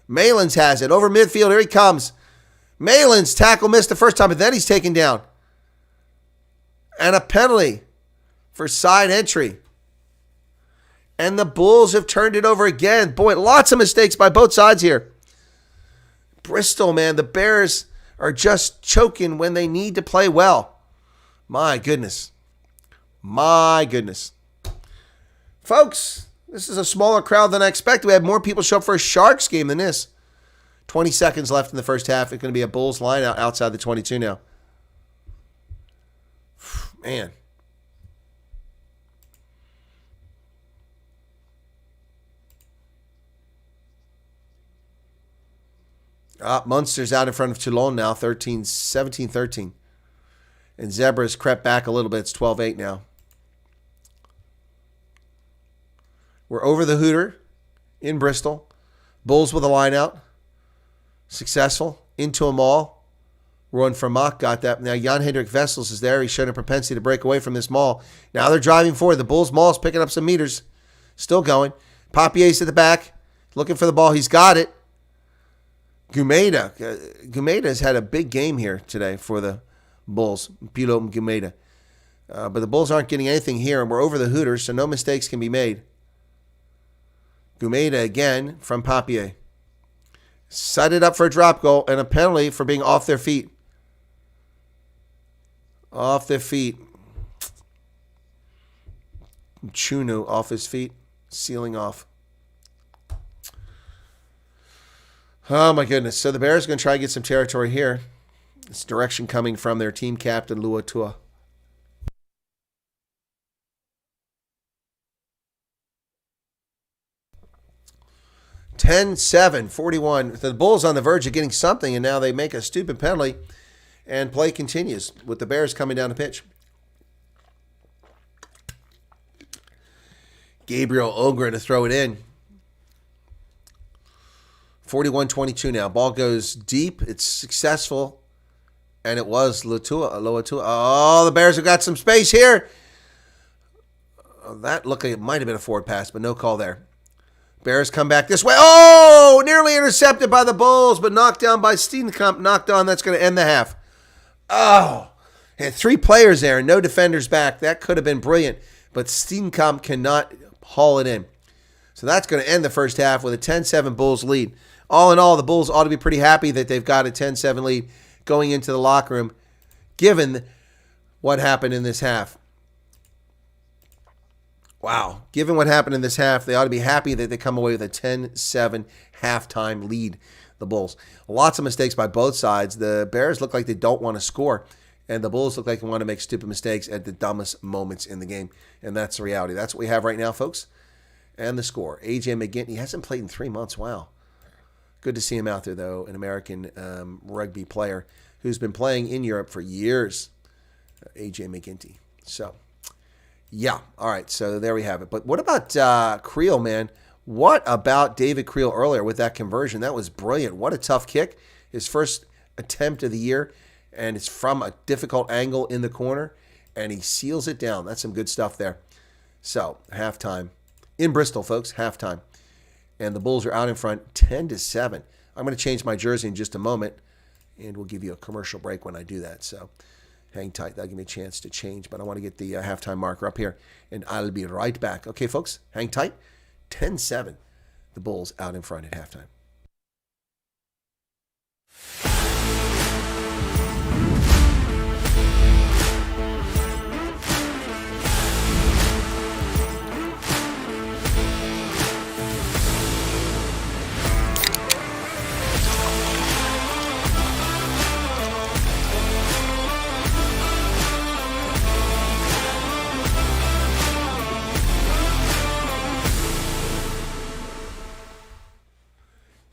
Malins has it. Over midfield. Here he comes. Malins tackle missed the first time, but then he's taken down. And a penalty for side entry. And the Bulls have turned it over again. Boy, lots of mistakes by both sides here. Bristol, man, the Bears are just choking when they need to play well. My goodness. My goodness. Folks, this is a smaller crowd than I expected. We had more people show up for a Sharks game than this. 20 seconds left in the first half. It's going to be a Bulls line out outside the 22 now. Man. Munster's out in front of Toulon now, 17-13. And Zebra's crept back a little bit. It's 12-8 now. We're over the Hooter in Bristol. Bulls with a line out. Successful. Into a maul. Rowan Vermaak got that. Now Jan-Hendrik Vessels is there. He's shown a propensity to break away from this maul. Now they're driving forward. The Bulls maul's picking up some meters. Still going. Papier's at the back. Looking for the ball. He's got it. Gumeda has had a big game here today for the Bulls. Pilo Gumeda. But the Bulls aren't getting anything here, and we're over the Hooters, so no mistakes can be made. Gumeda again from Papier. Set it up for a drop goal and a penalty for being off their feet. Off their feet. Chunu off his feet. Sealing off. Oh, my goodness. So the Bears are going to try to get some territory here. This direction coming from their team captain, Luatua. (10-7), 41. The Bulls on the verge of getting something, and now they make a stupid penalty, and play continues with the Bears coming down the pitch. Gabriel Ogre to throw it in. 41-22 now. Ball goes deep. It's successful. And it was Loatua. Oh, the Bears have got some space here. That looked like it might have been a forward pass, but no call there. Bears come back this way. Oh, nearly intercepted by the Bulls, but knocked down by Steenkamp. Knocked on. That's going to end the half. Oh, had 3 players there and no defenders back. That could have been brilliant, but Steenkamp cannot haul it in. So that's going to end the first half with a 10-7 Bulls lead. All in all, the Bulls ought to be pretty happy that they've got a 10-7 lead going into the locker room, given what happened in this half. Wow. Given what happened in this half, they ought to be happy that they come away with a 10-7 halftime lead, the Bulls. Lots of mistakes by both sides. The Bears look like they don't want to score, and the Bulls look like they want to make stupid mistakes at the dumbest moments in the game, and that's the reality. That's what we have right now, folks. And the score. A.J. McGinty hasn't played in 3 months. Wow. Good to see him out there, though, an American rugby player who's been playing in Europe for years, A.J. McGinty. So, yeah. All right, so there we have it. But what about Creel, man? What about David Creel earlier with that conversion? That was brilliant. What a tough kick. His first attempt of the year, and it's from a difficult angle in the corner, and he seals it down. That's some good stuff there. So, halftime. In Bristol, folks, halftime. And the Bulls are out in front 10-7. I'm going to change my jersey in just a moment, and we'll give you a commercial break when I do that. So hang tight. That'll give me a chance to change, but I want to get the halftime marker up here, and I'll be right back. Okay, folks, hang tight. 10-7. The Bulls out in front at halftime.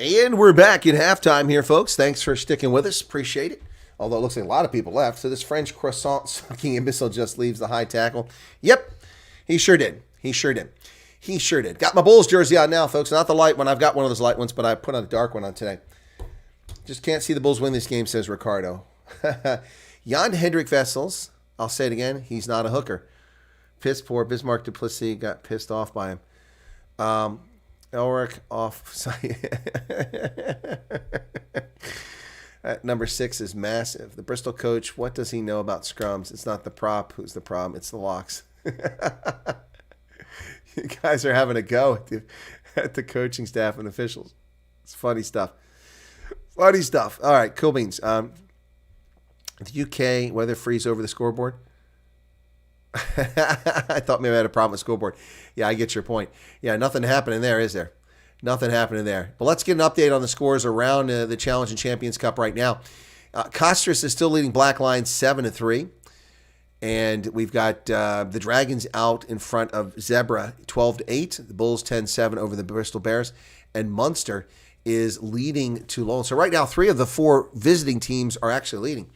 And we're back at halftime here, folks. Thanks for sticking with us. Appreciate it. Although it looks like a lot of people left. So this French croissant-sucking imbecile just leaves the high tackle. Yep, he sure did. He sure did. Got my Bulls jersey on now, folks. Not the light one. I've got one of those light ones, but I put on a dark one on today. Just can't see the Bulls win this game, says Ricardo. Jan-Hendrik Vessels. I'll say it again. He's not a hooker. Piss poor. Bismarck Duplessis got pissed off by him. Elric off. Number 6 is massive. The Bristol coach, what does he know about scrums? It's not the prop. Who's the problem? It's the locks. You guys are having a go at the coaching staff and officials. It's funny stuff. Funny stuff. All right, cool beans. The UK weather freeze over the scoreboard. I thought maybe I had a problem with scoreboard. Yeah, I get your point. Yeah, nothing happening there, is there? Nothing happening there. But let's get an update on the scores around the Challenge and Champions Cup right now. Costras is still leading Black Lions 7-3. And we've got the Dragons out in front of Zebra 12-8. The Bulls 10-7 over the Bristol Bears. And Munster is leading Toulon. So right now, 3 of the 4 visiting teams are actually leading.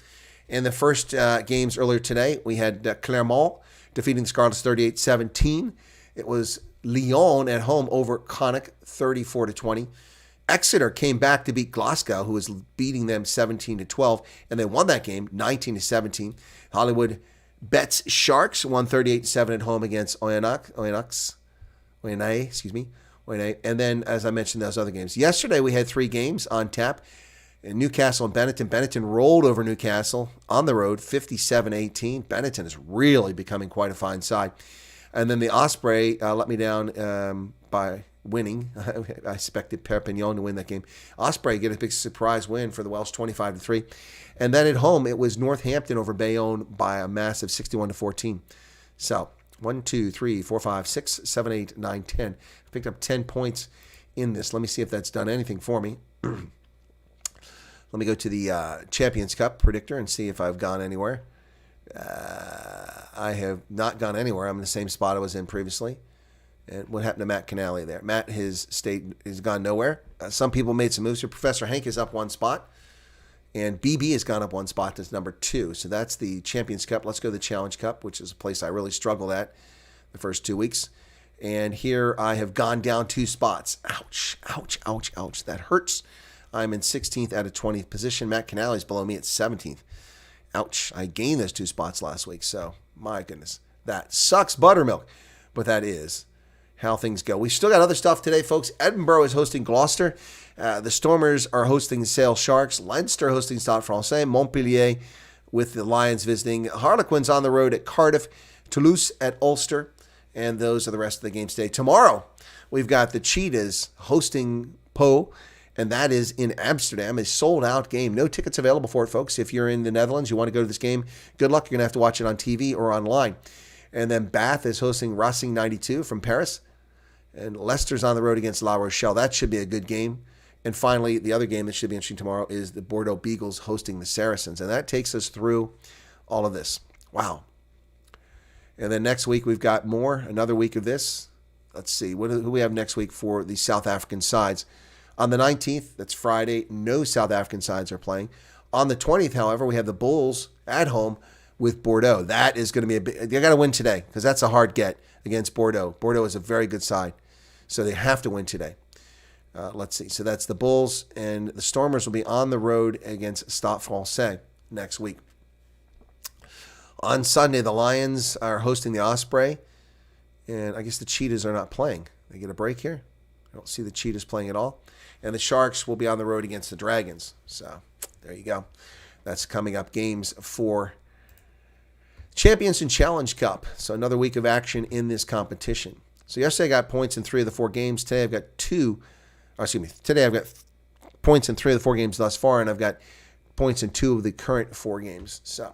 In the first games earlier today, we had Clermont defeating the Scarlets 38-17. It was Lyon at home over Connacht 34-20. Exeter came back to beat Glasgow, who was beating them 17-12, and they won that game 19-17. Hollywood Bets Sharks won 38-7 at home against Oyonnax. And then, as I mentioned, those other games. Yesterday, we had 3 games on tap. Newcastle and Benetton. Benetton rolled over Newcastle on the road, 57-18. Benetton is really becoming quite a fine side. And then the Osprey let me down by winning. I expected Perpignan to win that game. Osprey get a big surprise win for the Welsh, 25-3. And then at home, it was Northampton over Bayonne by a massive 61-14. So 1, 2, 3, 4, 5, 6, 7, 8, 9, 10. Picked up 10 points in this. Let me see if that's done anything for me. Let me go to the Champions Cup predictor and see if I've gone anywhere. I have not gone anywhere. I'm in the same spot I was in previously. And what happened to Matt Canale there? Matt has gone nowhere. Some people made some moves here. Professor Hank is up 1 spot. And BB has gone up 1 spot to number 2. So that's the Champions Cup. Let's go to the Challenge Cup, which is a place I really struggled at the first 2 weeks. And here I have gone down 2 spots. Ouch, ouch, ouch, ouch. That hurts. I'm in 16th out of 20th position. Matt Canale is below me at 17th. Ouch. I gained those 2 spots last week. So, my goodness. That sucks buttermilk. But that is how things go. We've still got other stuff today, folks. Edinburgh is hosting Gloucester. The Stormers are hosting Sale Sharks. Leinster hosting Stade Francais. Montpellier with the Lions visiting. Harlequins on the road at Cardiff. Toulouse at Ulster. And those are the rest of the games today. Tomorrow, we've got the Cheetahs hosting Po. And that is in Amsterdam, a sold-out game. No tickets available for it, folks. If you're in the Netherlands, you want to go to this game, good luck. You're going to have to watch it on TV or online. And then Bath is hosting Racing 92 from Paris. And Leicester's on the road against La Rochelle. That should be a good game. And finally, the other game that should be interesting tomorrow is the Bordeaux Beagles hosting the Saracens. And that takes us through all of this. Wow. And then next week, we've got more. Another week of this. Let's see. Who do we have next week for the South African sides? On the 19th, that's Friday, no South African sides are playing. On the 20th, however, we have the Bulls at home with Bordeaux. That is going to be a big... They got to win today because that's a hard get against Bordeaux. Bordeaux is a very good side, so they have to win today. Let's see. So that's the Bulls, and the Stormers will be on the road against Stade Francais next week. On Sunday, the Lions are hosting the Osprey, and I guess the Cheetahs are not playing. They get a break here. I don't see the Cheetahs playing at all. And the Sharks will be on the road against the Dragons. So there you go. That's coming up, games for Champions and Challenge Cup. So another week of action in this competition. So yesterday I got points in 3 of the 4 games. Today I've got Today I've got points in 3 of the 4 games thus far, and I've got points in 2 of the current 4 games. So,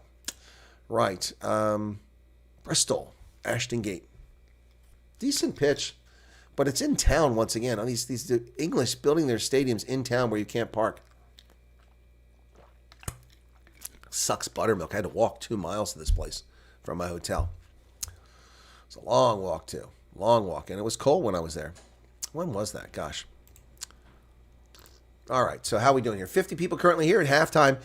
right. Bristol, Ashton Gate. Decent pitch. But it's in town once again. These English building their stadiums in town where you can't park. Sucks buttermilk. I had to walk 2 miles to this place from my hotel. It's a long walk too. Long walk. And it was cold when I was there. When was that? Gosh. All right. So how are we doing here? 50 people currently here at halftime.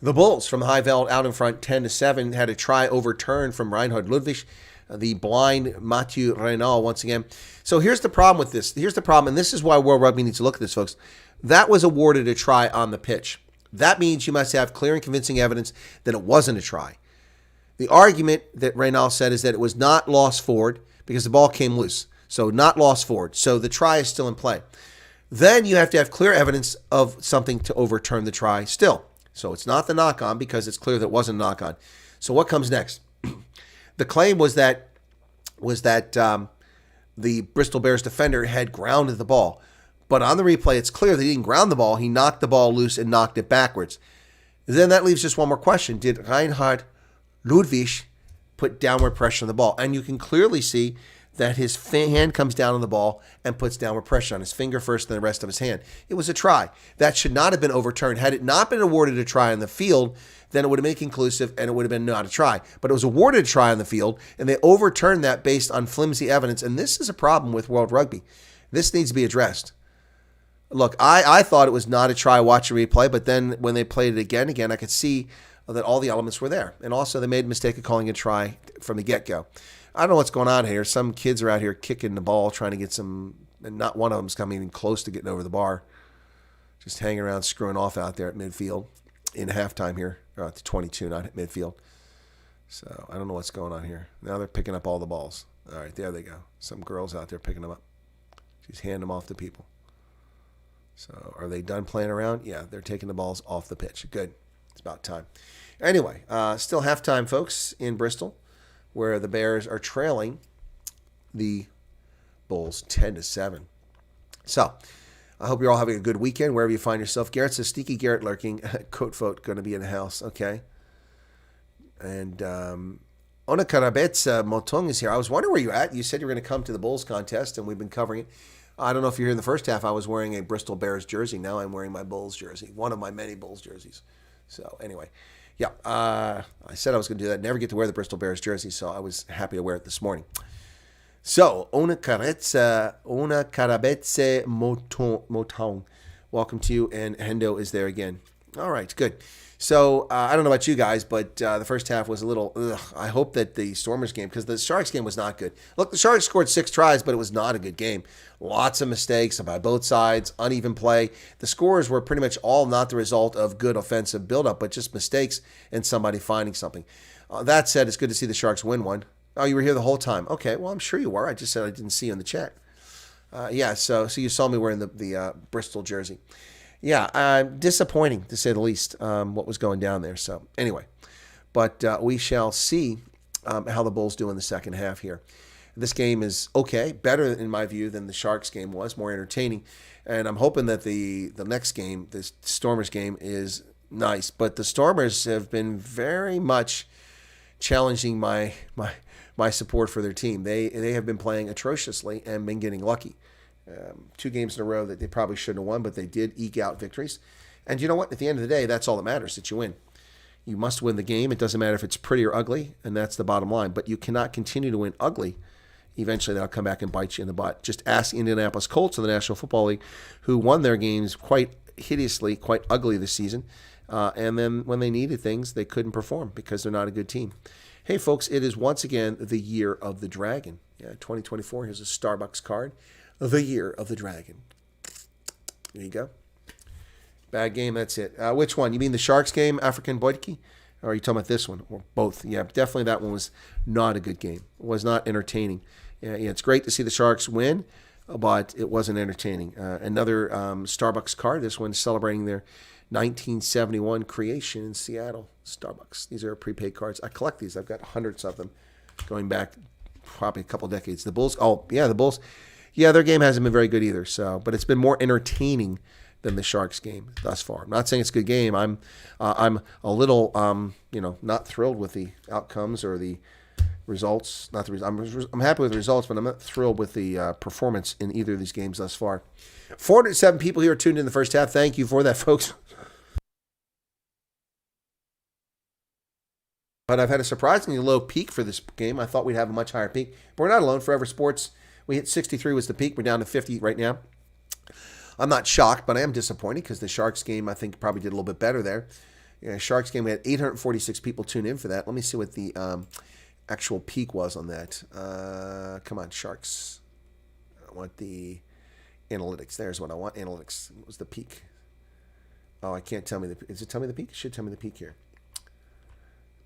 The Bulls from Highveld out in front 10-7 had a try overturned from Reinhard Ludwig. The blind Mathieu Reynal once again. So here's the problem with this. Here's the problem, and this is why World Rugby needs to look at this, folks. That was awarded a try on the pitch. That means you must have clear and convincing evidence that it wasn't a try. The argument that Reynal said is that it was not lost forward because the ball came loose. So not lost forward. So the try is still in play. Then you have to have clear evidence of something to overturn the try still. So it's not the knock-on because it's clear that it wasn't a knock-on. So what comes next? The claim was that the Bristol Bears defender had grounded the ball. But on the replay, it's clear that he didn't ground the ball. He knocked the ball loose and knocked it backwards. Then that leaves just one more question. Did Reinhard Ludwig put downward pressure on the ball? And you can clearly see that his hand comes down on the ball and puts downward pressure on his finger first and the rest of his hand. It was a try. That should not have been overturned. Had it not been awarded a try on the field, then it would have been conclusive and it would have been not a try. But it was awarded a try on the field, and they overturned that based on flimsy evidence. And this is a problem with World Rugby. This needs to be addressed. Look, I thought it was not a try watching replay, but then when they played it again, I could see that all the elements were there. And also they made a mistake of calling a try from the get-go. I don't know what's going on here. Some kids are out here kicking the ball, trying to get some, and not one of them's coming even close to getting over the bar. Just hanging around, screwing off out there at midfield in halftime here. Or at the 22, not at midfield. So I don't know what's going on here. Now they're picking up all the balls. All right, there they go. Some girls out there picking them up. She's handing them off to people. So are they done playing around? Yeah, they're taking the balls off the pitch. Good. It's about time. Anyway, still halftime, folks, in Bristol, where the Bears are trailing the Bulls 10-7. So I hope you're all having a good weekend wherever you find yourself. Garrett says, Sneaky Garrett lurking. Coat vote going to be in the house. Okay. And Ona Karabets Motong is here. I was wondering where you're at. You said you were going to come to the Bulls contest, and we've been covering it. I don't know if you're here in the first half. I was wearing a Bristol Bears jersey. Now I'm wearing my Bulls jersey, one of my many Bulls jerseys. So anyway, yeah, I said I was going to do that. Never get to wear the Bristol Bears jersey, so I was happy to wear it this morning. So, Ona Karabetse Motong. Welcome to you, and Hendo is there again. All right, good. So, I don't know about you guys, but the first half was a little, I hope that the Stormers game, because the Sharks game was not good. Look, the Sharks scored 6 tries, but it was not a good game. Lots of mistakes by both sides, uneven play. The scores were pretty much all not the result of good offensive buildup, but just mistakes and somebody finding something. That said, it's good to see the Sharks win one. Oh, you were here the whole time. Okay, well, I'm sure you were. I just said I didn't see you in the chat. Yeah, so you saw me wearing the Bristol jersey. Yeah, disappointing, to say the least, what was going down there. So anyway, but we shall see how the Bulls do in the second half here. This game is okay, better in my view than the Sharks game was, more entertaining. And I'm hoping that the next game, the Stormers game, is nice. But the Stormers have been very much challenging my support for their team. They have been playing atrociously and been getting lucky. 2 games in a row that they probably shouldn't have won, but they did eke out victories. And you know what? At the end of the day, that's all that matters, that you win. You must win the game. It doesn't matter if it's pretty or ugly, and that's the bottom line. But you cannot continue to win ugly. Eventually, that'll come back and bite you in the butt. Just ask Indianapolis Colts of the National Football League, who won their games quite hideously, quite ugly this season. And then when they needed things, they couldn't perform because they're not a good team. Hey, folks, it is once again the year of the dragon. Yeah, 2024. Here's a Starbucks card. The year of the dragon. There you go. Bad game, that's it. Which one? You mean the Sharks game, African Boydke? Or are you talking about this one? Or both? Yeah, definitely that one was not a good game. It was not entertaining. Yeah, it's great to see the Sharks win, but it wasn't entertaining. Another Starbucks card. This one's celebrating their 1971 creation in Seattle. Starbucks. These are prepaid cards. I collect these. I've got hundreds of them going back probably a couple decades. The Bulls. Oh, yeah, the Bulls. Yeah, their game hasn't been very good either. So, but it's been more entertaining than the Sharks game thus far. I'm not saying it's a good game. I'm a little not thrilled with the outcomes or the results. Not the I'm happy with the results, but I'm not thrilled with the performance in either of these games thus far. 407 people here tuned in the first half. Thank you for that, folks. But I've had a surprisingly low peak for this game. I thought we'd have a much higher peak. But we're not alone. Forever Sports, we hit 63 was the peak. We're down to 50 right now. I'm not shocked, but I am disappointed because the Sharks game, I think, probably did a little bit better there. Yeah, Sharks game, we had 846 people tune in for that. Let me see what the actual peak was on that. Come on, Sharks. I want the analytics. There's what I want. Analytics. What was the peak? Oh, I can't tell me. Is it tell me the peak? It should tell me the peak here.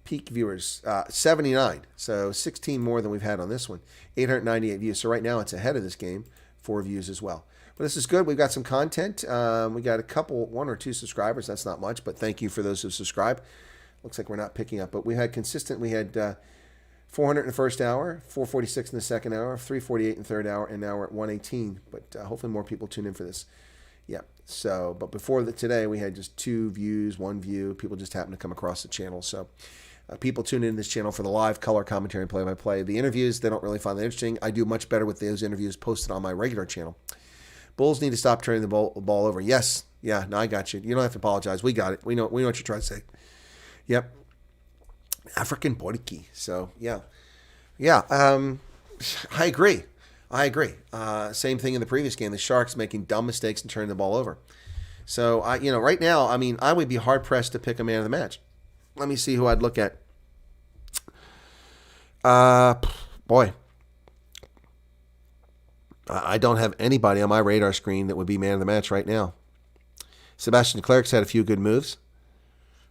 Peak viewers, 79. So 16 more than we've had on this one. 898 views. So right now it's ahead of this game. 4 views as well. But this is good. We've got some content. We got one or two subscribers. That's not much, but thank you for those who subscribe. Looks like we're not picking up, but we had 400 in the first hour, 446 in the second hour, 348 in the third hour, and now we're at 118. But hopefully more people tune in for this. Yeah. So, but before today, we had just 2 views, 1 view. People just happened to come across the channel. So people tune in this channel for the live color commentary and play-by-play. The interviews, they don't really find that interesting. I do much better with those interviews posted on my regular channel. Bulls need to stop turning the ball over. Yes. Yeah, no, I got you. You don't have to apologize. We got it. We know what you're trying to say. Yep. African Boriki. So, yeah. Yeah, I agree. Same thing in the previous game. The Sharks making dumb mistakes and turning the ball over. So, right now, I would be hard-pressed to pick a man of the match. Let me see who I'd look at. Boy. I don't have anybody on my radar screen that would be man of the match right now. Sebastian Clerc's had a few good moves.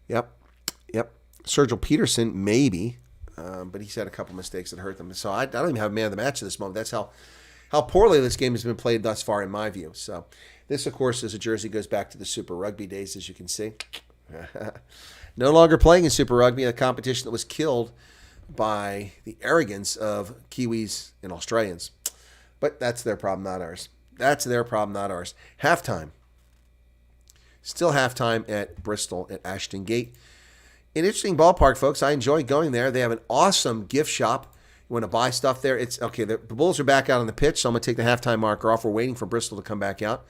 Yep. Sergio Peterson, maybe. But he's had a couple mistakes that hurt them. So I don't even have a man of the match at this moment. That's how poorly this game has been played thus far, in my view. So this, of course, is a jersey goes back to the Super Rugby days, as you can see. No longer playing in Super Rugby, a competition that was killed by the arrogance of Kiwis and Australians. But that's their problem, not ours. Halftime. Still halftime at Bristol at Ashton Gate. An interesting ballpark, folks. I enjoy going there. They have an awesome gift shop. You want to buy stuff there? It's okay. The Bulls are back out on the pitch, so I'm going to take the halftime marker off. We're waiting for Bristol to come back out.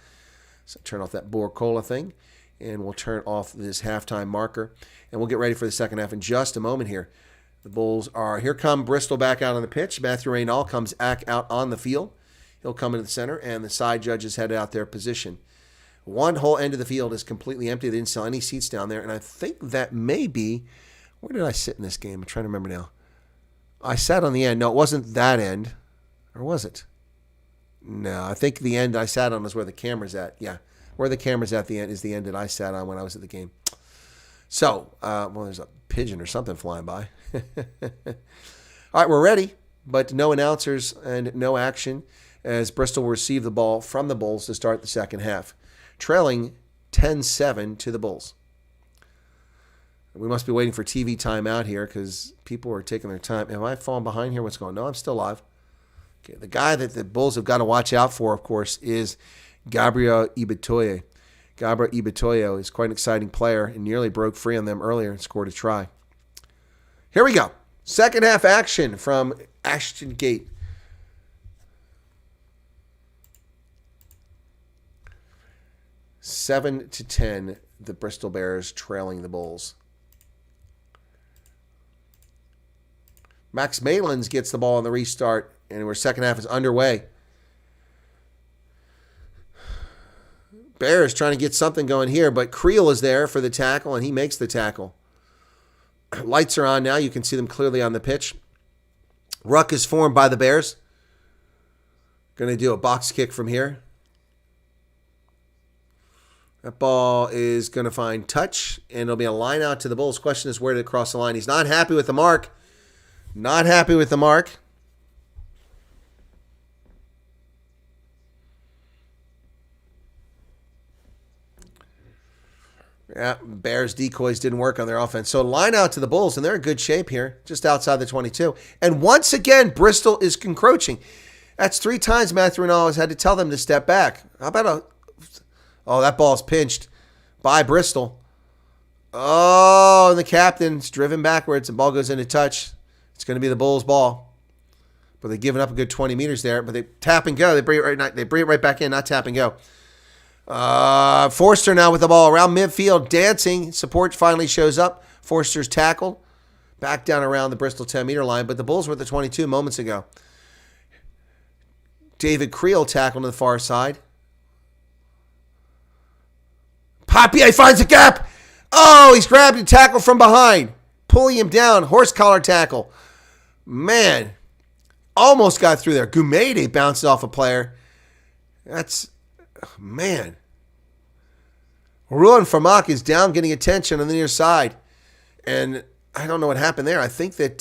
So turn off that Cola thing, and we'll turn off this halftime marker, and we'll get ready for the second half in just a moment here. The Bulls are here. Come Bristol back out on the pitch. Matthew Reynal comes back out on the field. He'll come into the center, and the side judges head out their position. One whole end of the field is completely empty. They didn't sell any seats down there, and I think that may be, where did I sit in this game? I'm trying to remember now. I sat on the end. No, it wasn't that end. Or was it? No, I think the end I sat on is where the camera's at. Yeah, where the camera's at the end is the end that I sat on when I was at the game. So, there's a pigeon or something flying by. All right, we're ready, but no announcers and no action as Bristol will receive the ball from the Bulls to start the second half, trailing 10-7 to the Bulls. We must be waiting for TV timeout here because people are taking their time. Am I falling behind here? What's going on? No, I'm still live. Okay, the guy that the Bulls have got to watch out for, of course, is Gabriel Ibitoye. Gabriel Ibitoye is quite an exciting player and nearly broke free on them earlier and scored a try. Here we go. Second half action from Ashton Gate. Seven to 10, the Bristol Bears trailing the Bulls. Max Malins gets the ball on the restart, and our second half is underway. Bears trying to get something going here, but Creel is there for the tackle, and he makes the tackle. Lights are on now. You can see them clearly on the pitch. Ruck is formed by the Bears. Going to do a box kick from here. That ball is going to find touch, and it'll be a line out to the Bulls. Question is, where did it cross the line? He's not happy with the mark. Not happy with the mark. Yeah, Bears decoys didn't work on their offense. So line out to the Bulls, and they're in good shape here, just outside the 22. And once again, Bristol is encroaching. That's 3 times Matthew Reynal has had to tell them to step back. How about that ball's pinched by Bristol. Oh, and the captain's driven backwards. The ball goes into touch. It's going to be the Bulls' ball. But they've given up a good 20 meters there. But they tap and go. They bring it right back in, not tap and go. Forster now with the ball around midfield, dancing. Support finally shows up. Forster's tackled. Back down around the Bristol 10-meter line. But the Bulls were at the 22 moments ago. David Creel tackled to the far side. Papier finds a gap. Oh, he's grabbed and tackled from behind. Pulling him down. Horse collar tackle. Man. Almost got through there. Gumede bounced off a player. Man. Ruan Famak is down getting attention on the near side. And I don't know what happened there. I think that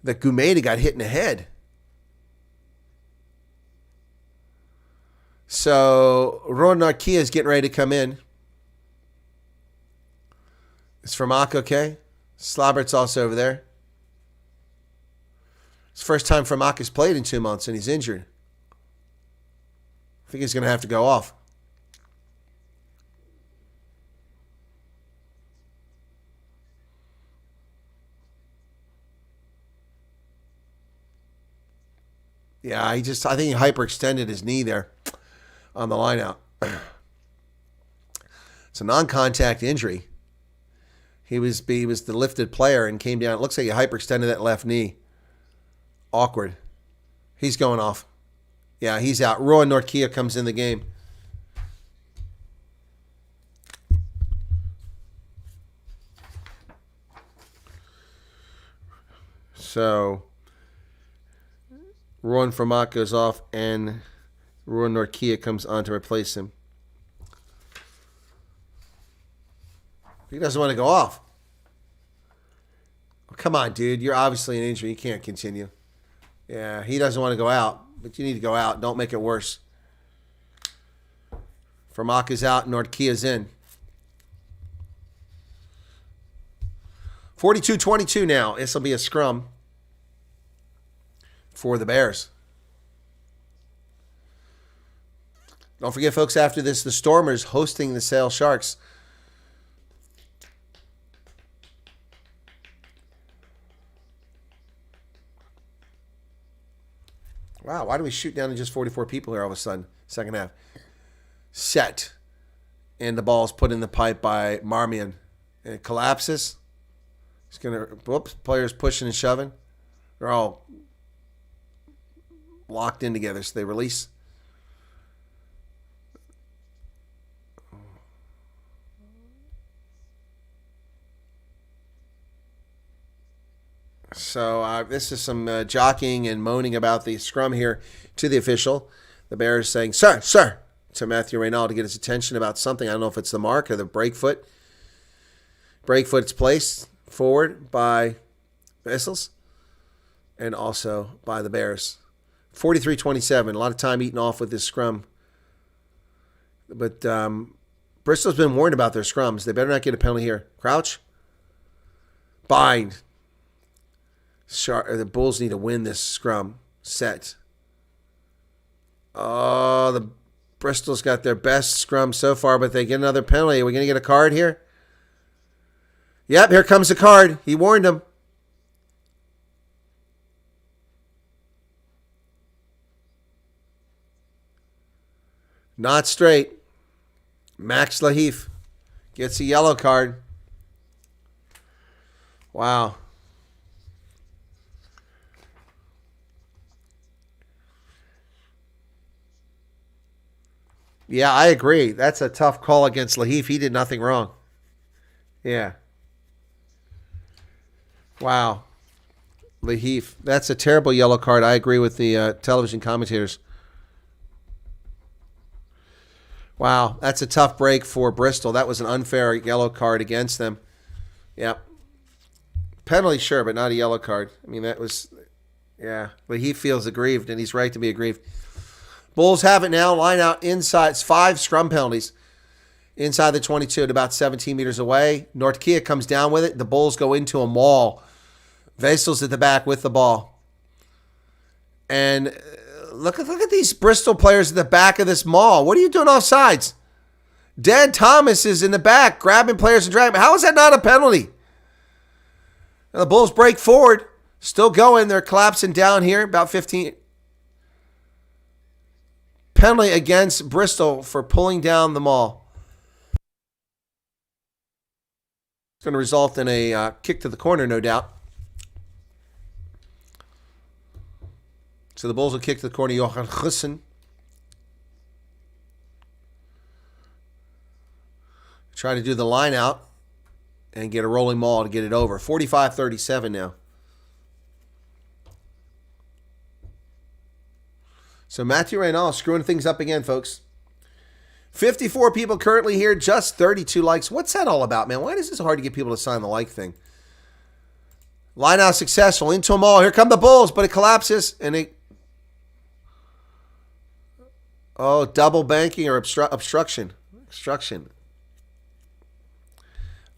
Gumede got hit in the head. So Ron Narkia is getting ready to come in. Is Vermaak okay? Slobbert's also over there. It's the first time Vermaak has played in 2 months, and he's injured. I think he's going to have to go off. Yeah, I think he hyperextended his knee there on the line out. It's a non-contact injury. He was the lifted player and came down. It looks like he hyperextended that left knee. Awkward. He's going off. Yeah, he's out. Rowan Nortkia comes in the game. So Rowan Vermaak goes off, and Rowan Nortkia comes on to replace him. He doesn't want to go off. Oh, come on, dude. You're obviously an injury. You can't continue. Yeah, he doesn't want to go out, but you need to go out. Don't make it worse. Vermaak is out, Nortkia's in. 42-22 now. This will be a scrum for the Bears. Don't forget, folks, after this, the Stormers hosting the Sale Sharks. Wow, why do we shoot down to just 44 people here all of a sudden? Second half. Set. And the ball's put in the pipe by Marmion. And it collapses. He's going to, whoops, players pushing and shoving. They're all locked in together, so they release. So this is some jockeying and moaning about the scrum here to the official. The Bears saying, sir, to Matthew Reynal to get his attention about something. I don't know if it's the mark or the break foot. Break foot's placed forward by Vessels and also by the Bears. 43-27. A lot of time eaten off with this scrum. But Bristol's been warned about their scrums. They better not get a penalty here. Crouch. Bind. The Bulls need to win this scrum. Set. Oh, the Bristol's got their best scrum so far, but they get another penalty. Are we going to get a card here? Yep, here comes the card. He warned them. Not straight. Max Lahif gets a yellow card. Wow. Yeah, I agree. That's a tough call against Lahif. He did nothing wrong. Yeah. Wow. Lahif. That's a terrible yellow card. I agree with the television commentators. Wow. That's a tough break for Bristol. That was an unfair yellow card against them. Yep. Penalty, sure, but not a yellow card. I mean, that was, yeah. Lahif feels aggrieved, and he's right to be aggrieved. Bulls have it now. Line out inside. It's 5 scrum penalties inside the 22 at about 17 meters away. Nortkia comes down with it. The Bulls go into a maul. Vesels at the back with the ball. And look at these Bristol players at the back of this maul. What are you doing off sides? Dad Thomas is in the back grabbing players and dragging. How is that not a penalty? Now the Bulls break forward. Still going. They're collapsing down here. About 15. Penalty against Bristol for pulling down the maul. It's going to result in a kick to the corner, no doubt. So the Bulls will kick to the corner. Johan Gussen. Try to do the line out and get a rolling maul to get it over. 45-37 now. So Matthew Reynal screwing things up again, folks. 54 people currently here, just 32 likes. What's that all about, man? Why is it so hard to get people to sign the like thing? Line out successful. Into a maul. Here come the Bulls, but it collapses. And it... Oh, double banking or obstruction.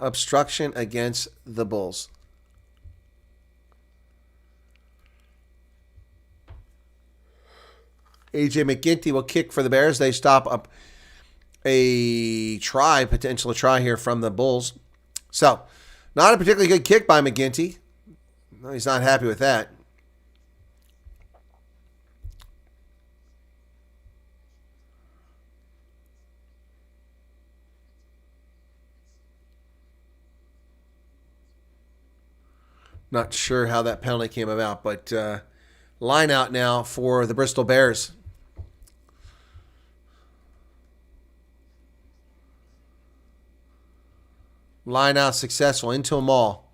Obstruction against the Bulls. AJ McGinty will kick for the Bears. They stop up a potential try here from the Bulls. So, not a particularly good kick by McGinty. No, he's not happy with that. Not sure how that penalty came about, but line out now for the Bristol Bears. Line out successful into a maul.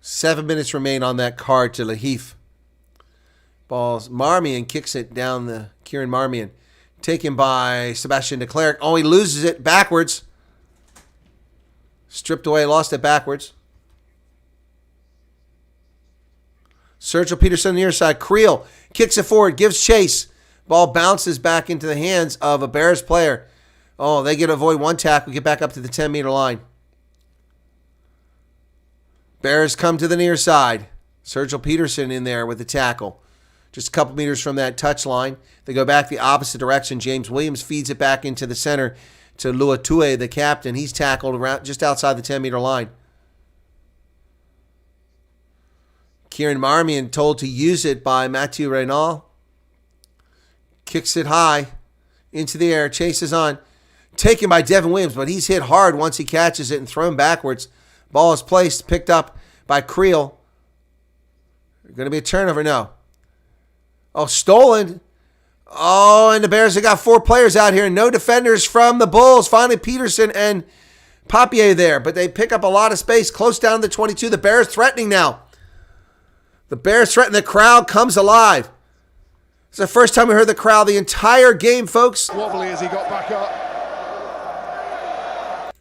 Seven minutes remain on that card to Lahif. Balls. Marmion kicks it down the Kieran Marmion. Taken by Sebastian de Klerk. Oh, he loses it backwards. Stripped away, lost it backwards. Sergio Peterson on the near side. Creel kicks it forward, gives chase. Ball bounces back into the hands of a Bears player. Oh, they get to avoid one tackle, get back up to the 10-meter line. Bears come to the near side. Sergio Peterson in there with the tackle. Just a couple meters from that touch line. They go back the opposite direction. James Williams feeds it back into the center to Luatue, the captain. He's tackled around just outside the 10-meter line. Kieran Marmion told to use it by Mathieu Reynal. Kicks it high into the air, chases on. Taken by Devin Williams, but he's hit hard once he catches it and thrown backwards. Ball is placed, picked up by Creel. Going to be a turnover? No. Oh, stolen. Oh, and the Bears have got 4 players out here. No defenders from the Bulls. Finally, Peterson and Papier there, but they pick up a lot of space close down to the 22. The Bears threatening now. The Bears threaten. The crowd comes alive. It's the first time we heard the crowd the entire game, folks.
Wobbly as he got back up.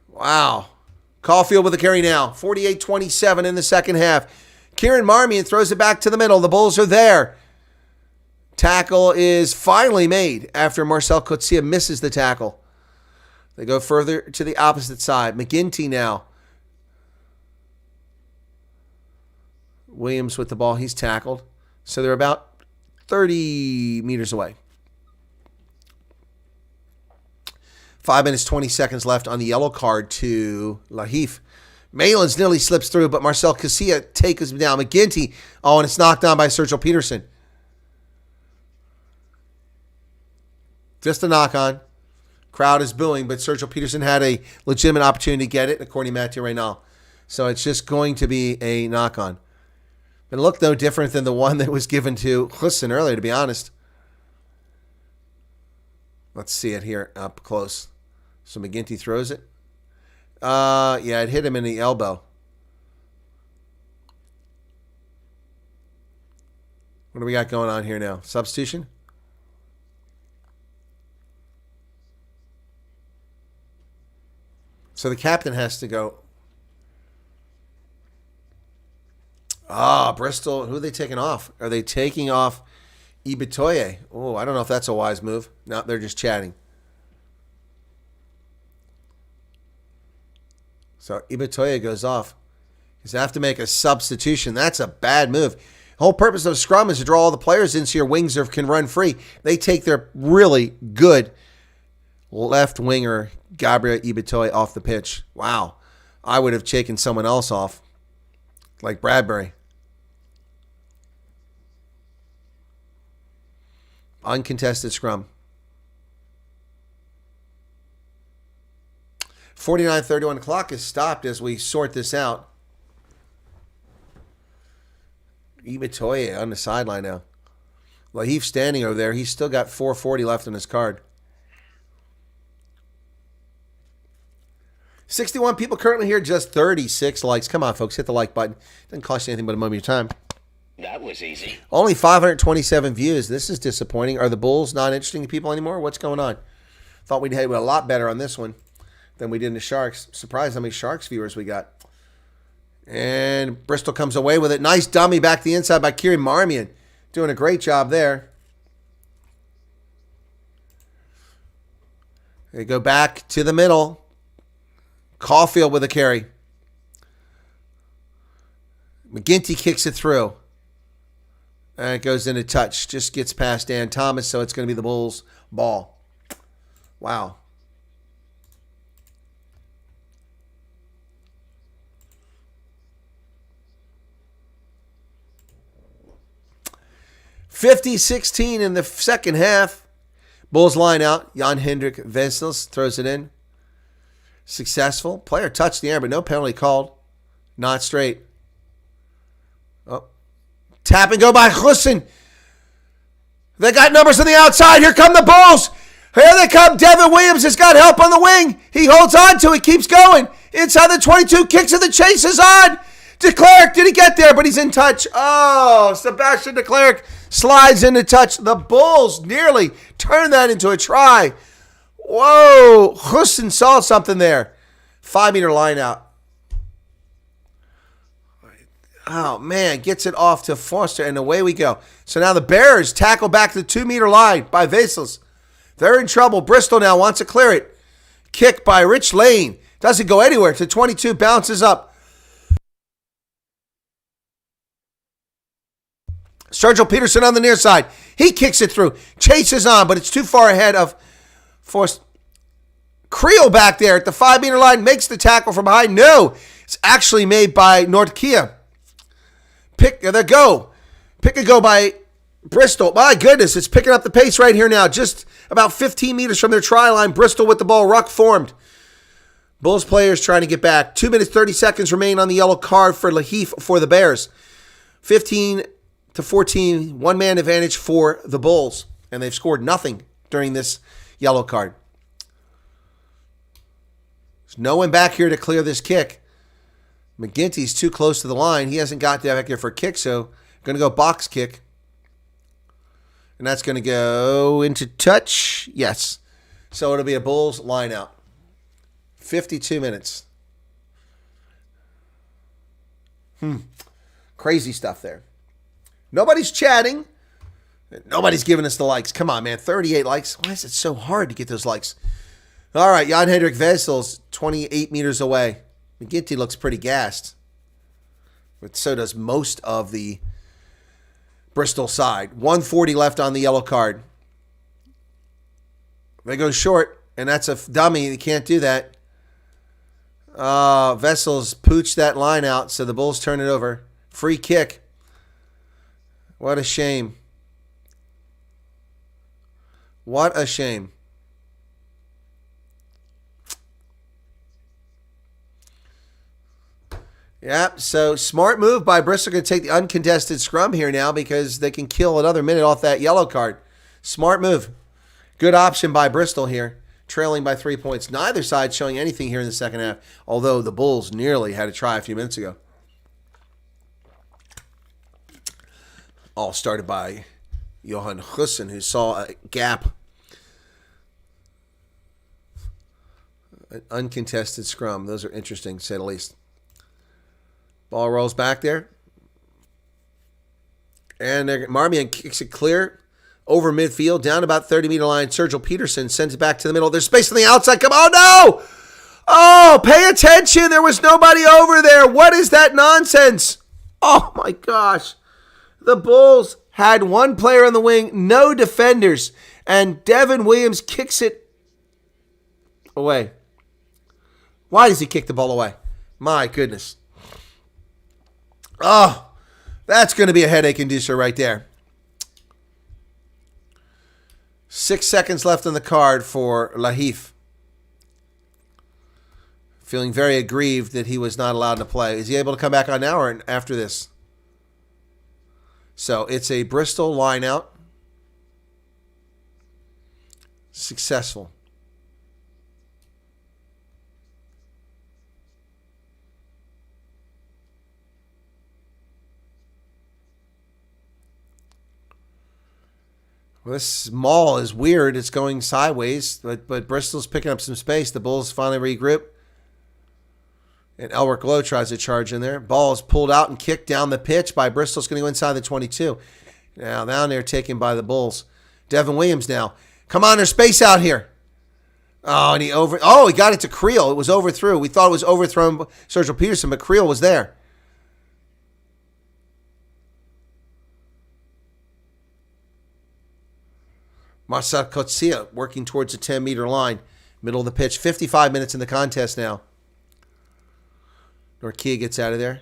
Wow. Caulfield with the carry now. 48-27 in the second half. Kieran Marmion throws it back to the middle. The Bulls are there. Tackle is finally made after Marcel Coetzee misses the tackle. They go further to the opposite side. McGinty now. Williams with the ball. He's tackled. So they're about 30 meters away. 5 minutes, 20 seconds left on the yellow card to Lahif. Malins nearly slips through, but Marcel Casilla takes him down. McGinty, oh, and it's knocked down by Sergio Peterson. Just a knock-on. Crowd is booing, but Sergio Peterson had a legitimate opportunity to get it, according to Mathieu Reynal. So it's just going to be a knock-on. It looked no different than the one that was given to Hussein earlier, to be honest. Let's see it here up close. So McGinty throws it. Yeah, it hit him in the elbow. What do we got going on here now? Substitution? So the captain has to go. Bristol. Who are they taking off? Are they taking off Ibitoye? Oh, I don't know if that's a wise move. No, they're just chatting. So Ibitoye goes off. Because they have to make a substitution. That's a bad move. The whole purpose of scrum is to draw all the players in so your wings can run free. They take their really good left winger, Gabriel Ibitoye, off the pitch. Wow. I would have taken someone else off, like Bradbury. Uncontested scrum. 49:31 clock is stopped as we sort this out. Ibitoye on the sideline now. Lahif standing over there. He's still got 4:40 left on his card. 61 people currently here, just 36 likes. Come on, folks, hit the like button. Doesn't cost you anything but a moment of your time.
That was easy.
Only 527 views. This is disappointing. Are the Bulls not interesting to people anymore? What's going on? Thought we'd have a lot better on this one than we did in the Sharks. Surprised how many Sharks viewers we got. And Bristol comes away with it. Nice dummy back to the inside by Kieran Marmion. Doing a great job there. They go back to the middle. Caulfield with a carry. McGinty kicks it through. And it goes into touch. Just gets past Dan Thomas, so it's going to be the Bulls' ball. Wow. $50-16 in the second half. Bulls line out. Jan-Hendrik Wessels throws it in. Successful. Player touched the air, but no penalty called. Not straight. Oh. Tap and go by Hussein. They got numbers on the outside. Here come the Bulls. Here they come. Devin Williams has got help on the wing. He holds on to it. Keeps going. Inside the 22. Kicks it. The chase is on. De Klerk, did he get there? But he's in touch. Oh, Sebastian De Klerk slides into touch. The Bulls nearly turned that into a try. Whoa. Hussein saw something there. 5-meter line out. Oh, man. Gets it off to Foster, and away we go. So now the Bears tackle back to the 2-meter line by Wessels. They're in trouble. Bristol now wants to clear it. Kick by Rich Lane. Doesn't go anywhere. To 22. Bounces up. Sergio Peterson on the near side. He kicks it through. Chases on, but it's too far ahead of Forrest. Creel back there at the 5-meter line makes the tackle from behind. No, it's actually made by Nordkia. Pick a go by Bristol. My goodness, it's picking up the pace right here now. Just about 15 meters from their try line. Bristol with the ball. Ruck formed. Bulls players trying to get back. 2 minutes, 30 seconds remain on the yellow card for Lahif for the Bears. 15-14, one-man advantage for the Bulls. And they've scored nothing during this yellow card. There's no one back here to clear this kick. McGinty's too close to the line. He hasn't got back here for a kick, so going to go box kick. And that's going to go into touch. Yes. So it'll be a Bulls line out. 52 minutes. Crazy stuff there. Nobody's chatting. Nobody's giving us the likes. Come on, man. 38 likes. Why is it so hard to get those likes? All right, Jan-Hendrik Wessels, 28 meters away. McGinty looks pretty gassed. But so does most of the Bristol side. 140 left on the yellow card. They go short, and that's a dummy. You can't do that. Wessels pooched that line out, so the Bulls turn it over. Free kick. What a shame. What a shame. Yeah, so smart move by Bristol. Going to take the uncontested scrum here now because they can kill another minute off that yellow card. Smart move. Good option by Bristol here, trailing by 3 points. Neither side showing anything here in the second half, although the Bulls nearly had a try a few minutes ago. All started by Johan Hussein, who saw a gap. An uncontested scrum. Those are interesting, to say the least. Ball rolls back there. And Marmion kicks it clear over midfield, down about 30-meter line. Sergio Peterson sends it back to the middle. There's space on the outside. Come on, no! Oh, pay attention. There was nobody over there. What is that nonsense? Oh, my gosh. The Bulls had one player on the wing, no defenders, and Devin Williams kicks it away. Why does he kick the ball away? My goodness. Oh, that's going to be a headache inducer right there. 6 seconds left on the card for Lahif. Feeling very aggrieved that he was not allowed to play. Is he able to come back on now or after this? So it's a Bristol line out. Successful. Well, this maul is weird. It's going sideways, but Bristol's picking up some space. The Bulls finally regroup. And Elric Lowe tries to charge in there. Ball is pulled out and kicked down the pitch by Bristol. It's going to go inside the 22. Now down there taken by the Bulls. Devin Williams now. Come on, there's space out here. Oh, and he got it to Creel. It was overthrew. We thought it was overthrown by Sergio Peterson, but Creel was there. Marcel Coetzee working towards the 10-meter line. Middle of the pitch. 55 minutes in the contest now. Norkia gets out of there.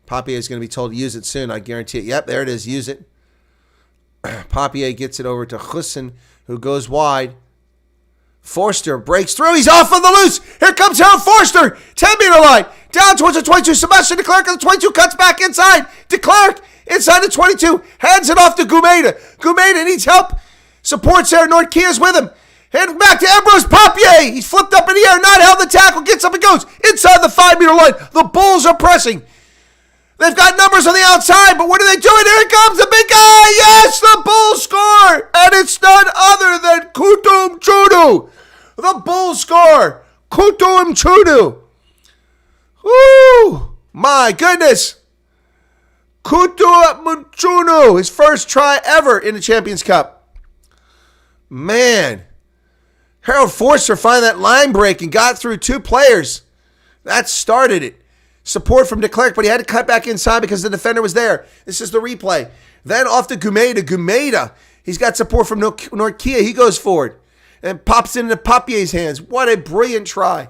Papier is going to be told to use it soon. I guarantee it. Yep, there it is. Use it. Papier gets it over to Hussein, who goes wide. Forster breaks through. He's off on the loose. Here comes Harold Forster. 10-meter line. Down towards the 22. Sebastian de Klerk on the 22. Cuts back inside. De Klerk inside the 22. Hands it off to Gumeda. Gumeda needs help. Supports there. Norkia's with him. Hand back to Ambrose Papier. He's flipped up in the air. Not held the tackle. Gets up and goes. Inside the 5-meter line. The Bulls are pressing. They've got numbers on the outside, but what are they doing? Here comes the big guy. Yes, the Bulls score. And it's none other than Kutum Chudu. The Bulls score. Kutum Chudu. Woo! My goodness. Kutum Chudu. His first try ever in the Champions Cup. Man. Harold Forster found that line break and got through 2 players. That started it. Support from de Klerk, but he had to cut back inside because the defender was there. This is the replay. Then off to Gumeda. Gumeda, he's got support from Norkia. He goes forward and pops into Papier's hands. What a brilliant try.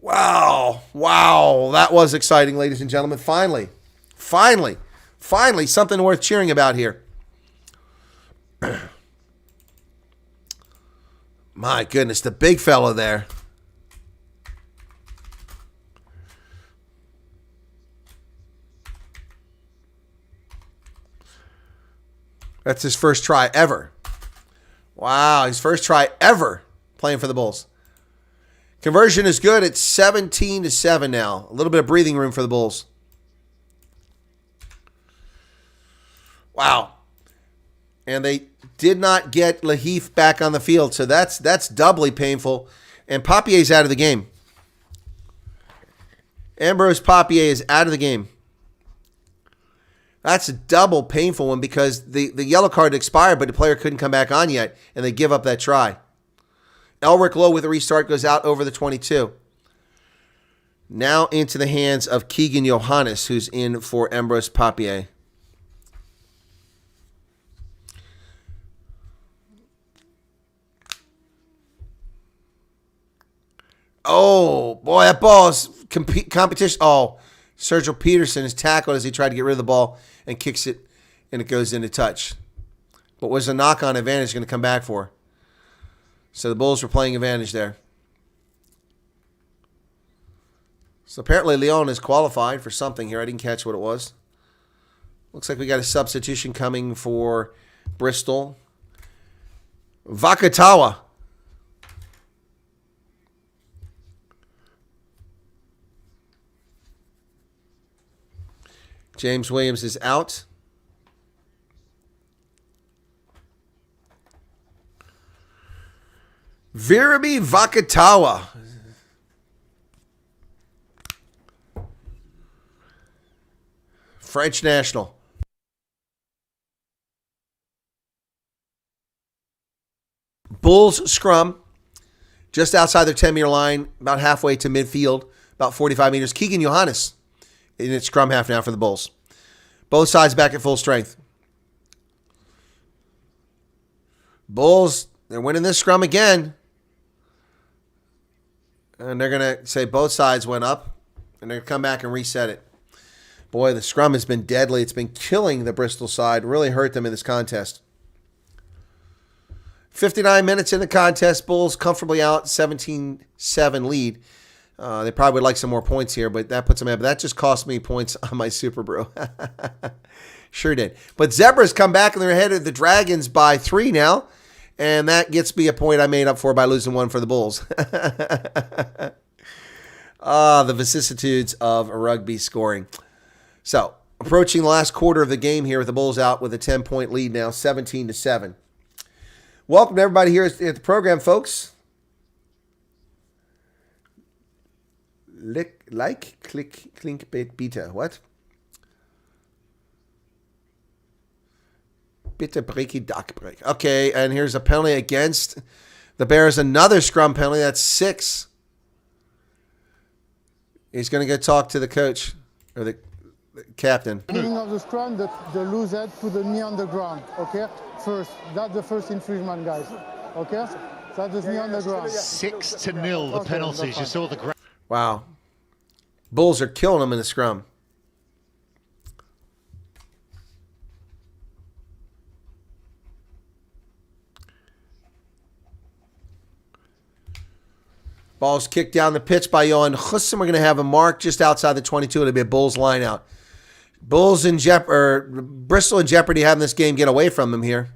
Wow. Wow. That was exciting, ladies and gentlemen. Finally, something worth cheering about here. My goodness, the big fella there. That's his first try ever. Wow, his first try ever playing for the Bulls. Conversion is good. It's 17-7 now. A little bit of breathing room for the Bulls. Wow. And they did not get Lahif back on the field, so that's doubly painful. And Papier's out of the game. Ambrose Papier is out of the game. That's a double painful one because the yellow card expired, but the player couldn't come back on yet, and they give up that try. Elric Lowe with a restart goes out over the 22. Now into the hands of Keegan Johannes, who's in for Ambrose Papier. Oh, boy, that ball is competition. Oh, Sergio Peterson is tackled as he tried to get rid of the ball and kicks it, and it goes into touch. But was a knock-on advantage going to come back for? So the Bulls were playing advantage there. So apparently Leon is qualified for something here. I didn't catch what it was. Looks like we got a substitution coming for Bristol. Vakatawa. James Williams is out. Virabhi Vakatawa. French national. Bulls scrum. Just outside their 10-meter line, about halfway to midfield, about 45 meters. Keegan Johannes in its scrum half now for the Bulls. Both sides back at full strength. Bulls, they're winning this scrum again. And they're going to say both sides went up. And they're going to come back and reset it. Boy, the scrum has been deadly. It's been killing the Bristol side. Really hurt them in this contest. 59 minutes in the contest. Bulls comfortably out. 17-7 lead. They probably would like some more points here, but that puts them in. But that just cost me points on my Super Brew. Sure did. But Zebras come back and they're ahead of the Dragons by 3 now. And that gets me a point I made up for by losing 1 for the Bulls. The vicissitudes of rugby scoring. So, approaching the last quarter of the game here with the Bulls out with a 10-point lead now, 17-7. Welcome to everybody here at the program, folks. Klink, Beta. What? Bitte breaky duck break. Okay, and here's a penalty against the Bears. Another scrum penalty. That's 6. He's going to go talk to the coach or the captain.
Beginning of the scrum, the loose head put the knee on the ground. Okay, first. That's the first infringement, guys. Okay, so that's the knee on the ground.
6-0, the penalties. You saw the ground.
Wow. Bulls are killing him in the scrum. Ball's kicked down the pitch by Johan Hussen. We're going to have a mark just outside the 22. It'll be a Bulls line out. Bulls in Bristol in jeopardy having this game get away from them here.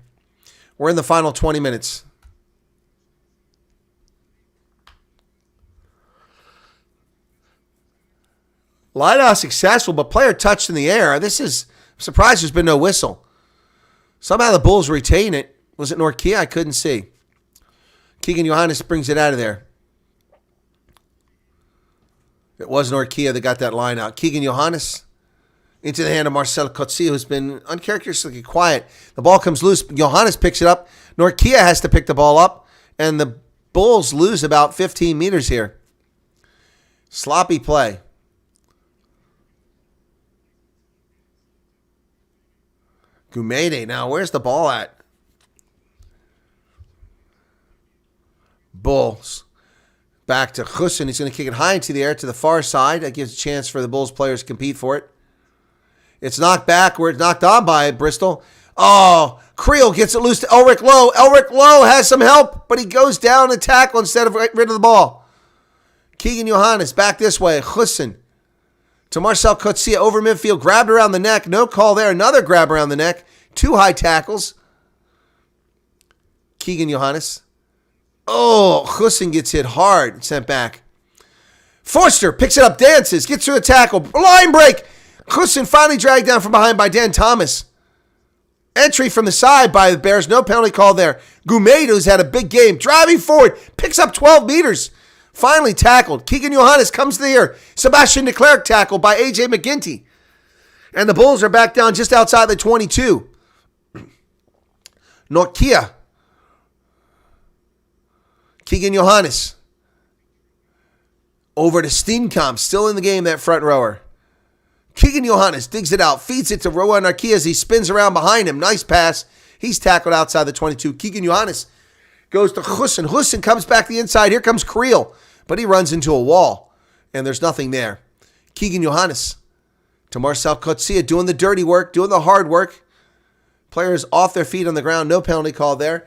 We're in the final 20 minutes. Line out successful, but player touched in the air. I'm surprised there's been no whistle. Somehow the Bulls retain it. Was it Norkia? I couldn't see. Keegan Johannes brings it out of there. It was Norkia that got that line out. Keegan Johannes into the hand of Marcel Coetzee, who's been uncharacteristically quiet. The ball comes loose. Johannes picks it up. Norkia has to pick the ball up, and the Bulls lose about 15 meters here. Sloppy play. Gumede. Now, where's the ball at? Bulls. Back to Hussen. He's going to kick it high into the air to the far side. That gives a chance for the Bulls players to compete for it. It's knocked back where it's knocked on by Bristol. Oh, Creel gets it loose to Elric Lowe. Elric Lowe has some help, but he goes down and tackle instead of rid of the ball. Keegan Johannes back this way. Hussen to Marcel Coetzee over midfield. Grabbed around the neck. No call there. Another grab around the neck. 2 high tackles. Keegan Johannes. Oh, Hussen gets hit hard. Sent back. Forster picks it up. Dances. Gets through the tackle. Line break. Hussen finally dragged down from behind by Dan Thomas. Entry from the side by the Bears. No penalty call there. Gumede, who's had a big game. Driving forward. Picks up 12 meters. Finally tackled. Keegan Johannes comes to the air. Sebastian de Klerk tackled by A.J. McGinty. And the Bulls are back down just outside the 22. Norkia. Keegan Johannes. Over to Steenkamp. Still in the game, that front rower. Keegan Johannes digs it out. Feeds it to Rowan Norkia as he spins around behind him. Nice pass. He's tackled outside the 22. Keegan Johannes goes to Hussen. Hussen comes back the inside. Here comes Creel. But he runs into a wall. And there's nothing there. Keegan Johannes to Marcel Coetzee doing the dirty work, doing the hard work. Players off their feet on the ground. No penalty call there.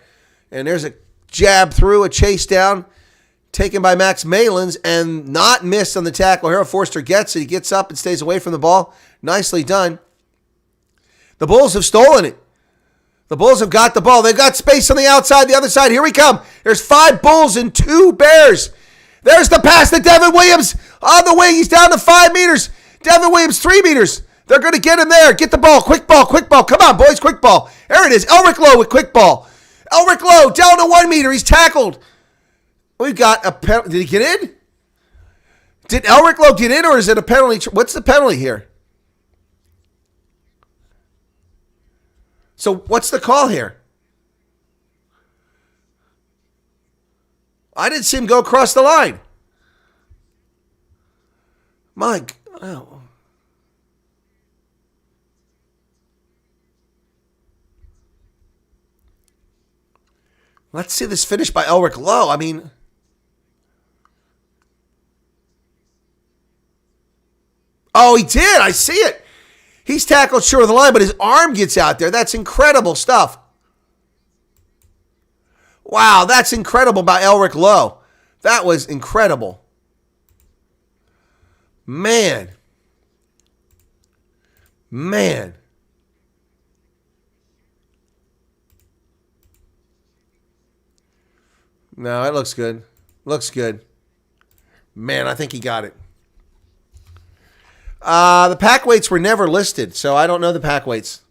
And there's a jab through, a chase down. Taken by Max Malins and not missed on the tackle. Harold Forster gets it. He gets up and stays away from the ball. Nicely done. The Bulls have stolen it. The Bulls have got the ball. They've got space on the outside, the other side. Here we come. There's 5 Bulls and 2 Bears. There's the pass to Devin Williams on the wing. He's down to 5 meters. Devin Williams, 3 meters. They're going to get him there. Get the ball. Quick ball. Quick ball. Come on, boys. Quick ball. There it is. Elric Lowe with quick ball. Elric Lowe down to 1 meter. He's tackled. We've got a penalty. Did he get in? Did Elric Lowe get in, or is it a penalty? What's the penalty here? So what's the call here? I didn't see him go across the line. Mike. Oh. Let's see this finish by Elric Lowe. I mean, oh, he did. I see it. He's tackled short of the line, but his arm gets out there. That's incredible stuff. Wow, that's incredible by Elric Lowe. That was incredible. Man. Man. No, it looks good. Looks good. Man, I think he got it. The pack weights were never listed, so I don't know the pack weights.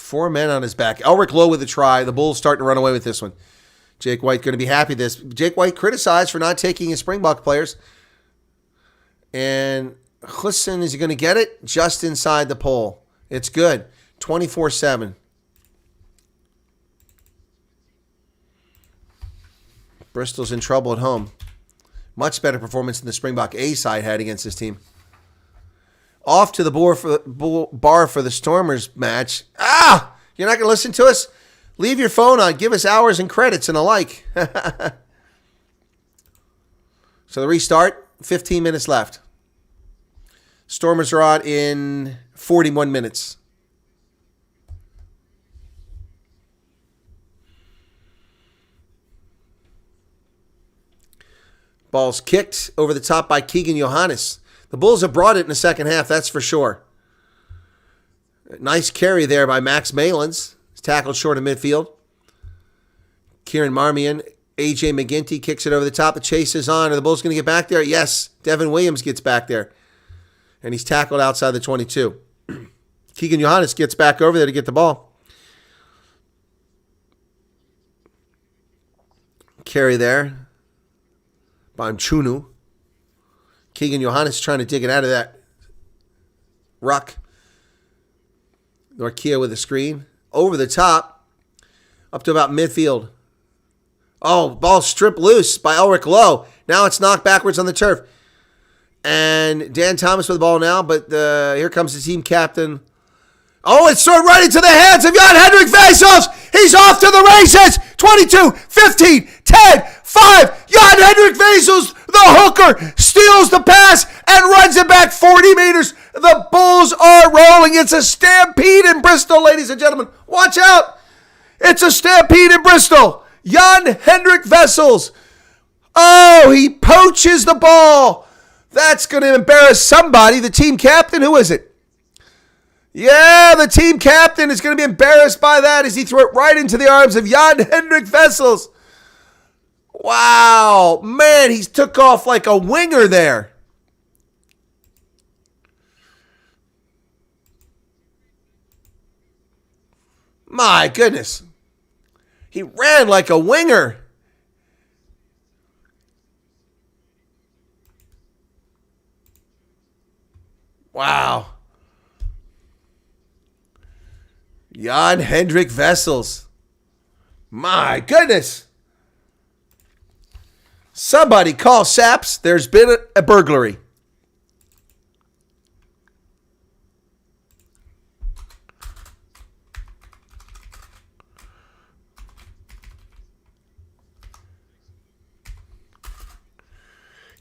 4 men on his back. Elric Lowe with a try. The Bulls starting to run away with this one. Jake White going to be happy with this. Jake White criticized for not taking his Springbok players. And listen, is he going to get it? Just inside the pole. It's good. 24-7. Bristol's in trouble at home. Much better performance than the Springbok A side had against this team. Off to the bar for the Stormers match. You're not going to listen to us? Leave your phone on. Give us hours and credits and the like. So the restart, 15 minutes left. Stormers are out in 41 minutes. Ball's kicked over the top by Keegan Johannes. The Bulls have brought it in the second half, that's for sure. Nice carry there by Max Malins. He's tackled short of midfield. Kieran Marmion, AJ McGinty kicks it over the top. The chase is on. Are the Bulls going to get back there? Yes. Devin Williams gets back there. And he's tackled outside the 22. Keegan Johannes gets back over there to get the ball. Carry there by Chunu. Keegan Johannes trying to dig it out of that ruck. Norkia with a screen. Over the top. Up to about midfield. Oh, ball stripped loose by Elric Lowe. Now it's knocked backwards on the turf. And Dan Thomas with the ball now, but here comes the team captain. Oh, it's thrown right into the hands of Jan-Hendrik Vezels. He's off to the races. 22, 15, 10, 5. Jan-Hendrik Vezels, the hooker, steals the pass and runs it back 40 meters. The Bulls are rolling. It's a stampede in Bristol, ladies and gentlemen. Watch out. It's a stampede in Bristol. Jan-Hendrik Vezels. Oh, he poaches the ball. That's going to embarrass somebody. The team captain, who is it? Yeah, the team captain is going to be embarrassed by that as he threw it right into the arms of Jan-Hendrik Vezels. Wow, man, he took off like a winger there. My goodness. He ran like a winger. Wow. Jan-Hendrik Vezels. My goodness. Somebody call SAPS. There's been a burglary.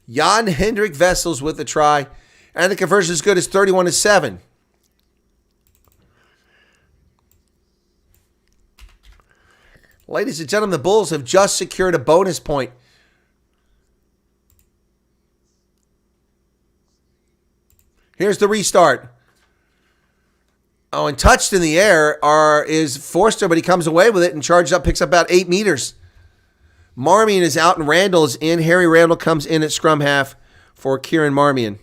Jan-Hendrik Vezels with the try. And the conversion is good as 31-7. Ladies and gentlemen, the Bulls have just secured a bonus point. Here's the restart. Oh, and touched in the air is Forster, but he comes away with it and charges up, picks up about 8 meters. Marmion is out and Randall is in. Harry Randall comes in at scrum half for Kieran Marmion.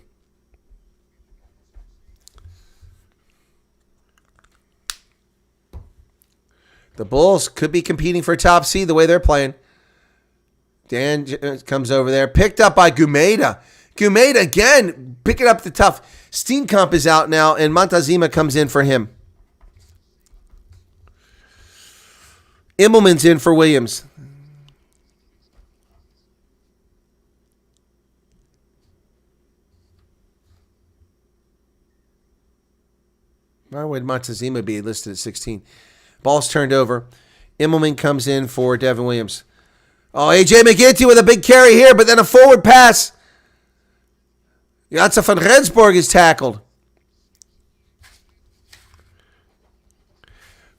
The Bulls could be competing for top seed the way they're playing. Dan comes over there. Picked up by Gumeda. Gumeda again picking up the tough. Steenkamp is out now and Montezuma comes in for him. Immelman's in for Williams. Why would Montezuma be listed at 16? Ball's turned over. Immelman comes in for Devin Williams. Oh, AJ McGinty with a big carry here, but then a forward pass. Jatsa van Rensburg is tackled.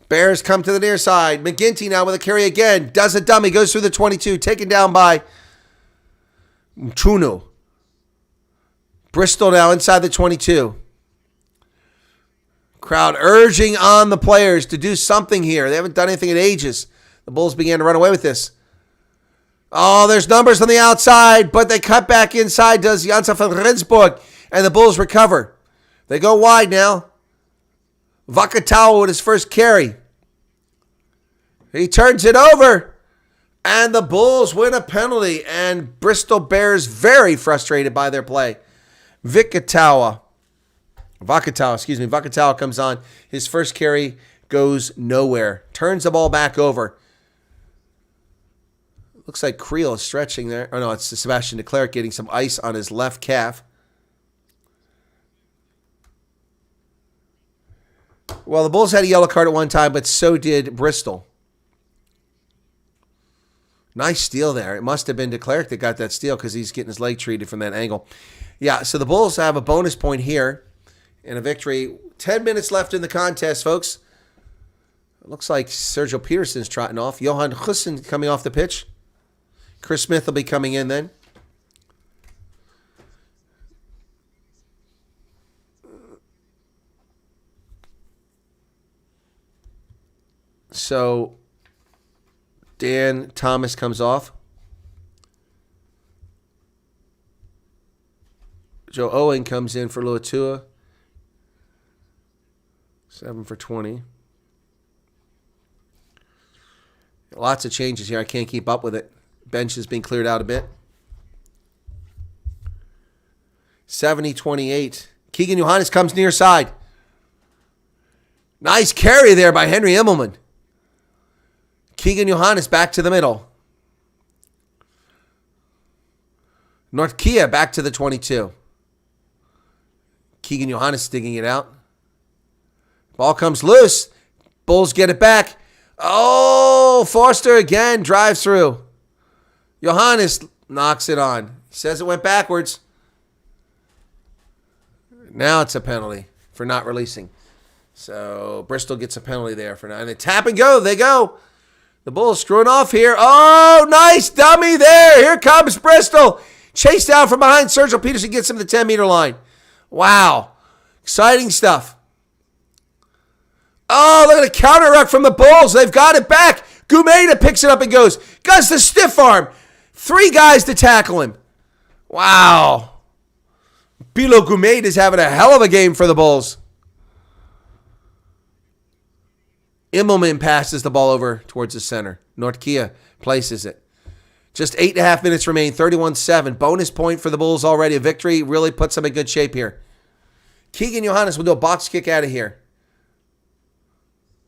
Bears come to the near side. McGinty now with a carry again. Does a dummy. Goes through the 22. Taken down by Mchuno. Bristol now inside the 22. Crowd urging on the players to do something here. They haven't done anything in ages. The Bulls began to run away with this. Oh, there's numbers on the outside, but they cut back inside, does Janssen van Rensburg, and the Bulls recover. They go wide now. Vakatawa with his first carry. He turns it over. And the Bulls win a penalty. And Bristol Bears very frustrated by their play. Vakatawa comes on. His first carry goes nowhere. Turns the ball back over. Looks like Creel is stretching there. Oh, no, it's Sebastian de Klerk getting some ice on his left calf. Well, the Bulls had a yellow card at one time, but so did Bristol. Nice steal there. It must have been de Klerk that got that steal because he's getting his leg treated from that angle. Yeah, so the Bulls have a bonus point here and a victory. 10 minutes left in the contest, folks. It looks like Sergio Peterson's trotting off. Johan Hussein coming off the pitch. Chris Smith will be coming in then. So Dan Thomas comes off. Joe Owen comes in for Luatua. 7 for 20. Lots of changes here. I can't keep up with it. Bench is being cleared out a bit. 70-28. Keegan Johannes comes near side. Nice carry there by Henry Immelman. Keegan Johannes back to the middle. Nortkia back to the 22. Keegan Johannes digging it out. Ball comes loose. Bulls get it back. Oh, Foster again drives through. Johannes knocks it on. He says it went backwards. Now it's a penalty for not releasing. So Bristol gets a penalty there for not. And they tap and go. They go. The Bulls screwing off here. Oh, nice dummy there. Here comes Bristol. Chased down from behind. Sergio Peterson gets him to the 10-meter line. Wow. Exciting stuff. Oh, look at the counter ruck from the Bulls. They've got it back. Gumeda picks it up and goes. Does the stiff arm. 3 guys to tackle him. Wow. Bilo Gumeda is having a hell of a game for the Bulls. Immelman passes the ball over towards the center. Nortkia places it. Just 8.5 minutes remain. 31-7. Bonus point for the Bulls already. A victory really puts them in good shape here. Keegan Johannes will do a box kick out of here.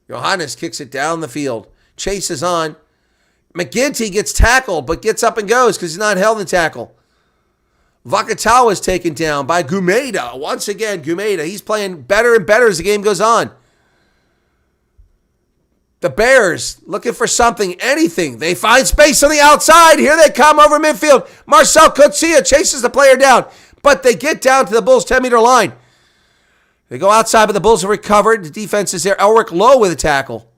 Johannes kicks it down the field. Chases on. McGinty gets tackled, but gets up and goes because he's not held in tackle. Vakatawa is taken down by Gumeda. Once again, Gumeda. He's playing better and better as the game goes on. The Bears looking for something, anything. They find space on the outside. Here they come over midfield. Marcel Coetzee chases the player down, but they get down to the Bulls' 10-meter line. They go outside, but the Bulls have recovered. The defense is there. Elric Lowe with a tackle.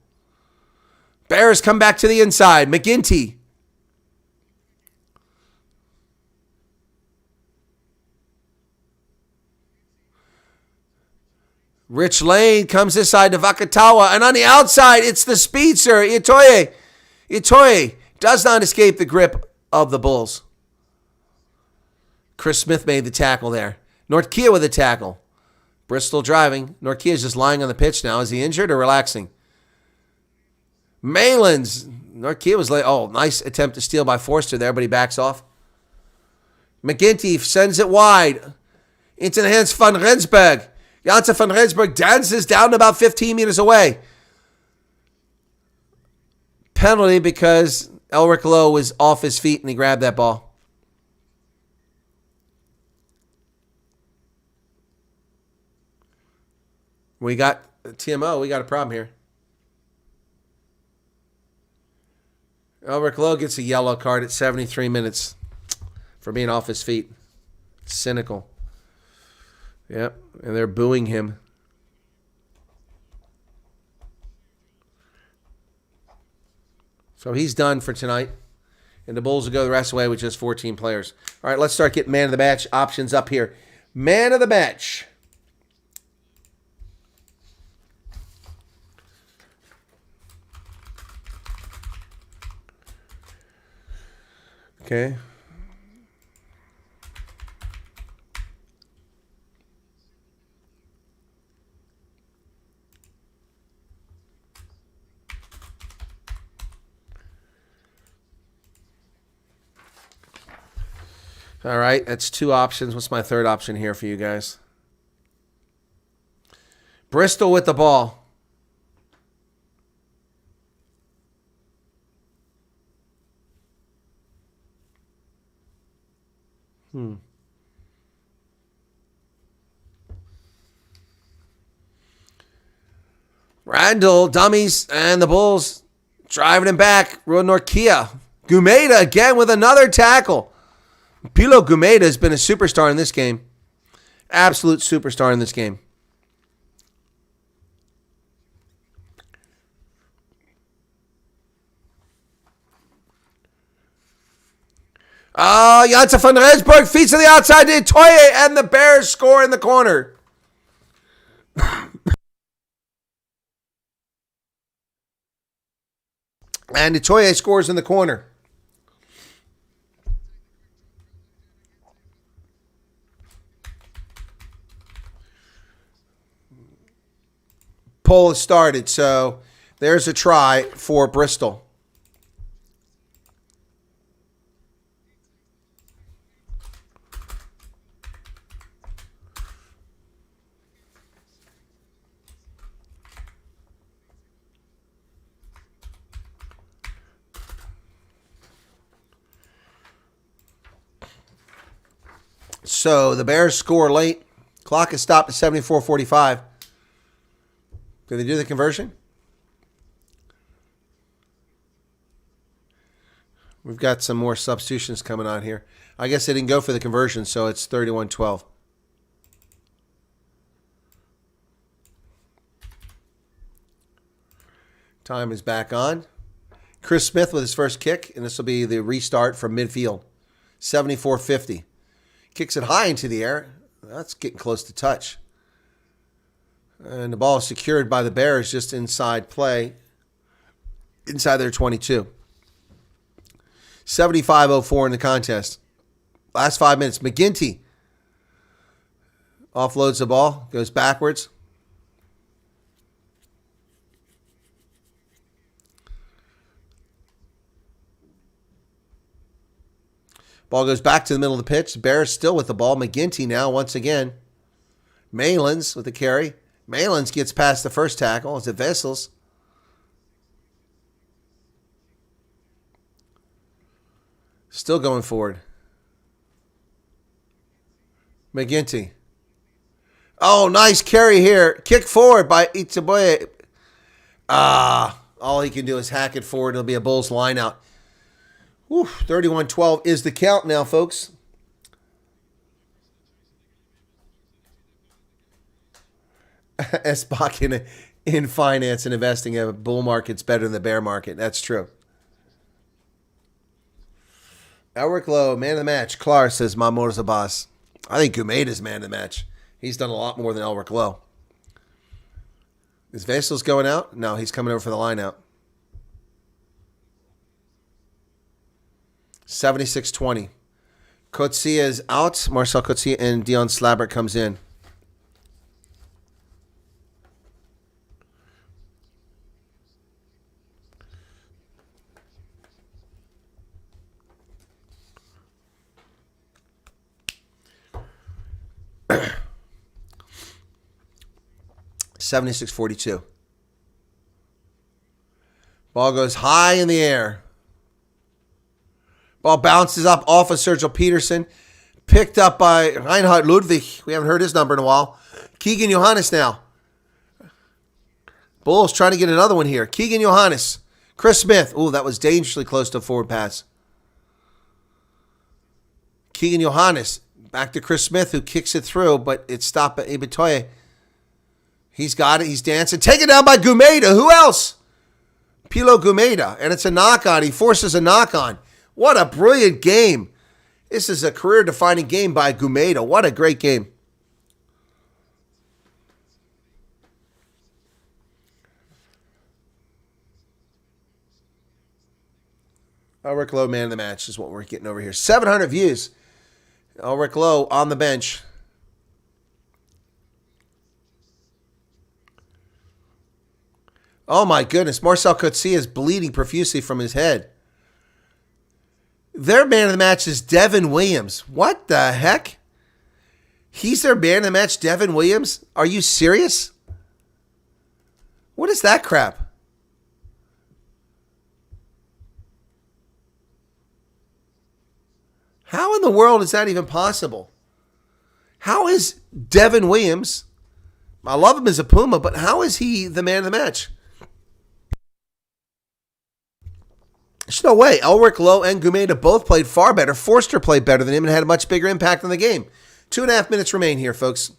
Bears come back to the inside. McGinty. Rich Lane comes this side to Vakatawa. And on the outside, it's the speedster, Itoye. Itoye does not escape the grip of the Bulls. Chris Smith made the tackle there. Nortkia with a tackle. Bristol driving. Nortkia is just lying on the pitch now. Is he injured or relaxing? Malins. Nortkia was like, oh, nice attempt to steal by Forster there, but he backs off. McGinty sends it wide into the hands of Van Rensburg. Janssen van Rensburg dances down to about 15 meters away. Penalty because Elric Lowe was off his feet and he grabbed that ball. We got TMO. We got a problem here. Elric Lowe gets a yellow card at 73 minutes for being off his feet. Cynical. Yep, and they're booing him. So he's done for tonight. And the Bulls will go the rest of the way with just 14 players. All right, let's start getting man of the match options up here. Man of the match. Okay. All right, that's 2 options. What's my third option here for you guys? Bristol with the ball. Randall, dummies, and the Bulls driving him back. Road Norkia. Gumeda again with another tackle. Pilo Gumeda has been a superstar in this game. Absolute superstar in this game. Janssen van Rensburg feeds to the outside to Toye, and the Bears score in the corner. And Toye scores in the corner. Poll has started, so there's a try for Bristol. So the Bears score late. Clock is stopped at 74:45. Did they do the conversion? We've got some more substitutions coming on here. I guess they didn't go for the conversion, so it's 31-12. Time is back on. Chris Smith with his first kick, and this will be the restart from midfield. 74-50. Kicks it high into the air. That's getting close to touch. And the ball is secured by the Bears just inside play. Inside their 22. 75-04 in the contest. Last 5 minutes. McGinty offloads the ball. Goes backwards. Ball goes back to the middle of the pitch. Bears still with the ball. McGinty now once again. Malins with the carry. Malins gets past the first tackle. It's a Vessels. Still going forward. McGinty. Oh, nice carry here. Kick forward by Itaboye. All he can do is hack it forward. It'll be a Bulls line out. 31-12 is the count now, folks. S-Bach in finance and investing, a bull market's better than the bear market. That's true. Elric Lowe, man of the match. Clar says Mahmoud Zabas. I think Gumeda's man of the match. He's done a lot more than Elric Lowe. Is Vesels going out? No, he's coming over for the line out. 76-20. Coetzee is out. Marcel Coetzee and Dion Slabbert comes in. $76-42. Ball goes high in the air. Ball bounces up off of Sergio Peterson. Picked up by Reinhard Ludwig. We haven't heard his number in a while. Keegan Johannes now. Bulls trying to get another one here. Keegan Johannes. Chris Smith. Ooh, that was dangerously close to a forward pass. Keegan Johannes. Back to Chris Smith, who kicks it through, but it's stopped by Ibitoye. He's got it. He's dancing. Taken down by Gumeda. Who else? Pilo Gumeda. And it's a knock-on. He forces a knock-on. What a brilliant game. This is a career-defining game by Gumeda. What a great game. Elric Lowe, man of the match, is what we're getting over here. 700 views. Elric Lowe on the bench. Oh, my goodness. Marcel Coetzee is bleeding profusely from his head. Their man of the match is Devin Williams. What the heck? He's their man of the match, Devin Williams? Are you serious? What is that crap? How in the world is that even possible? How is Devin Williams, I love him as a Puma, but how is he the man of the match? There's no way. Elric, Lowe, and Gumeda both played far better. Forster played better than him and had a much bigger impact on the game. 2.5 minutes remain here, folks.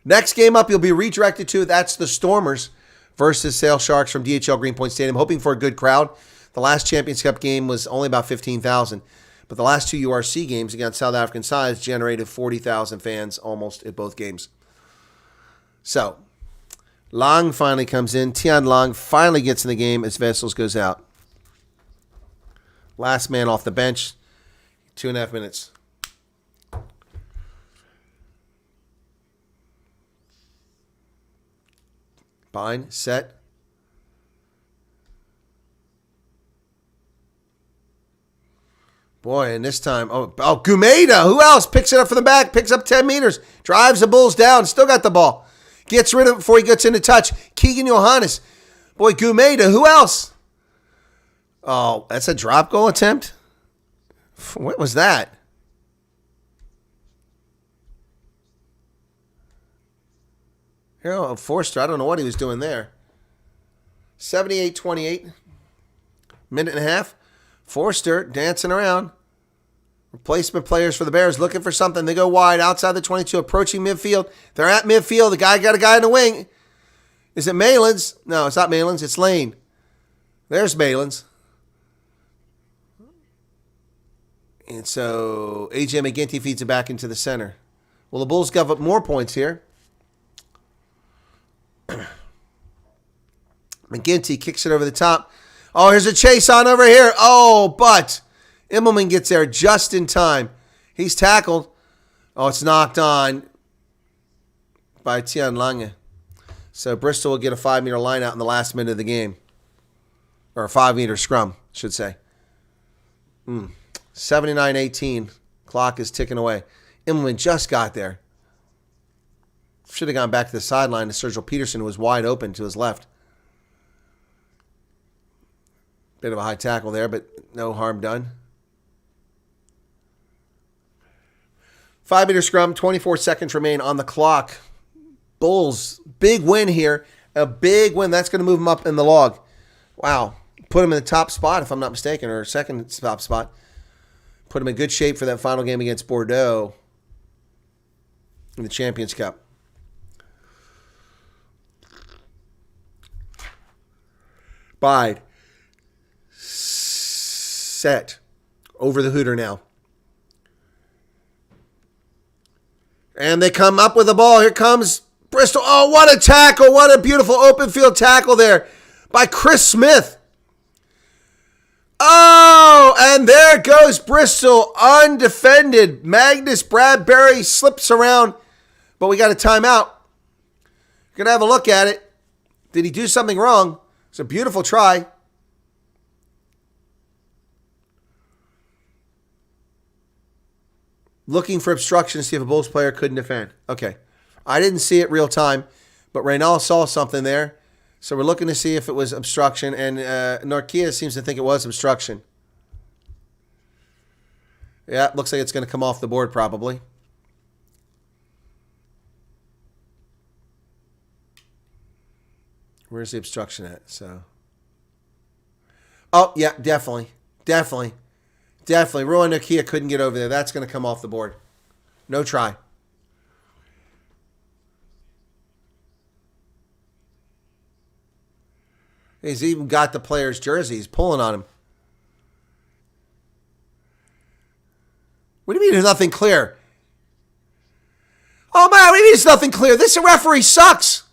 Next game up, you'll be redirected to. That's the Stormers versus Sale Sharks from DHL Greenpoint Stadium. Hoping for a good crowd. The last Champions Cup game was only about 15,000. But the last two URC games against South African sides generated 40,000 fans almost at both games. So, Lang finally comes in. Tian Lang finally gets in the game as Vessels goes out. Last man off the bench. 2.5 minutes. Bind, set. Boy, and this time, Gumeda, who else? Picks it up from the back, picks up 10 meters, drives the Bulls down, still got the ball. Gets rid of it before he gets into touch. Keegan Johannes. Boy, Gumeda, who else? Oh, that's a drop goal attempt? What was that? Forster, I don't know what he was doing there. 78-28. Minute and a half. Forster dancing around. Replacement players for the Bears looking for something. They go wide outside the 22, approaching midfield. They're at midfield. The guy got a guy in the wing. Is it Malins? No, it's not Malins. It's Lane. There's Malins. And so AJ McGinty feeds it back into the center. Well, the Bulls give up more points here. McGinty kicks it over the top. Oh, here's a chase on over here. Oh, but Immelman gets there just in time. He's tackled. Oh, it's knocked on by Tian Lange. So Bristol will get a 5-meter line out in the last minute of the game. Or a 5-meter scrum, I should say. 79-18. Clock is ticking away. Immelman just got there. Should have gone back to the sideline to Sergio Peterson, who was wide open to his left. Bit of a high tackle there, but no harm done. 5-meter scrum, 24 seconds remain on the clock. Bulls, big win here. A big win. That's going to move them up in the log. Wow. Put them in the top spot, if I'm not mistaken, or second top spot. Put them in good shape for that final game against Bordeaux in the Champions Cup. Bide. Set. Over the hooter now. And they come up with the ball. Here comes Bristol. Oh, what a tackle. What a beautiful open field tackle there by Chris Smith. Oh, and there goes Bristol undefended. Magnus Bradbury slips around, but we got a timeout. We're going to have a look at it. Did he do something wrong? It's a beautiful try. Looking for obstruction to see if a Bulls player couldn't defend. Okay. I didn't see it real time, but Reynal saw something there. So we're looking to see if it was obstruction, and Norkia seems to think it was obstruction. Yeah, it looks like it's going to come off the board probably. Where's the obstruction at? So, oh, yeah, definitely. Definitely. Ruan Norkia couldn't get over there. That's going to come off the board. No try. He's even got the player's jersey. He's pulling on him. What do you mean there's nothing clear? Oh, man, what do you mean there's nothing clear? This referee sucks.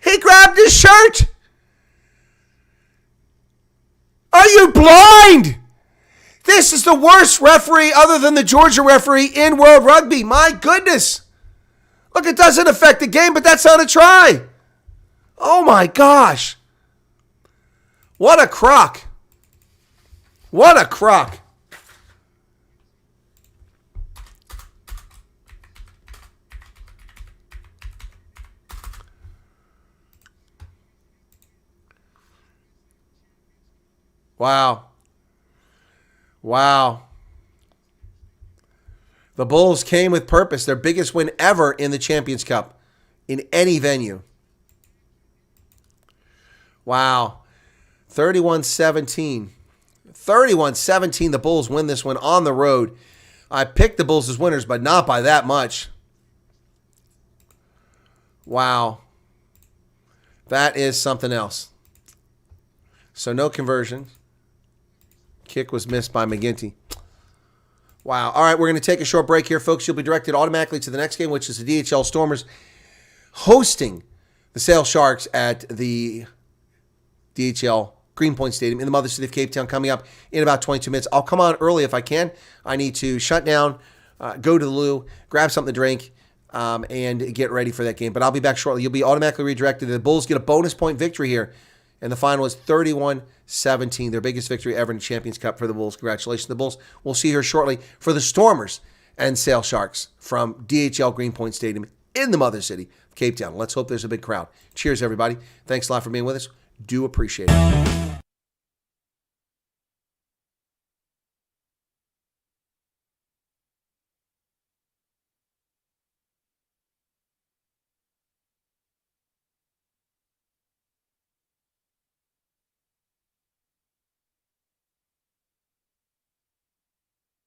He grabbed his shirt. Are you blind? This is the worst referee other than the Georgia referee in World Rugby. My goodness. Look, it doesn't affect the game, but that's not a try. Oh, my gosh. What a crock. What a crock. Wow. Wow. The Bulls came with purpose. Their biggest win ever in the Champions Cup in any venue. Wow. 31-17. 31-17. The Bulls win this one on the road. I picked the Bulls as winners, but not by that much. Wow. That is something else. So no conversion. Kick was missed by McGinty. Wow. All right, we're going to take a short break here, folks. You'll be directed automatically to the next game, which is the DHL Stormers hosting the Sale Sharks at the DHL Greenpoint Stadium in the mother city of Cape Town, coming up in about 22 minutes. I'll come on early if I can. I need to shut down, go to the loo, grab something to drink, and get ready for that game. But I'll be back shortly. You'll be automatically redirected. The Bulls get a bonus point victory here. And the final is 31-17, their biggest victory ever in the Champions Cup for the Bulls. Congratulations to the Bulls. We'll see you here shortly for the Stormers and Sale Sharks from DHL Greenpoint Stadium in the mother city of Cape Town. Let's hope there's a big crowd. Cheers, everybody. Thanks a lot for being with us. Do appreciate it.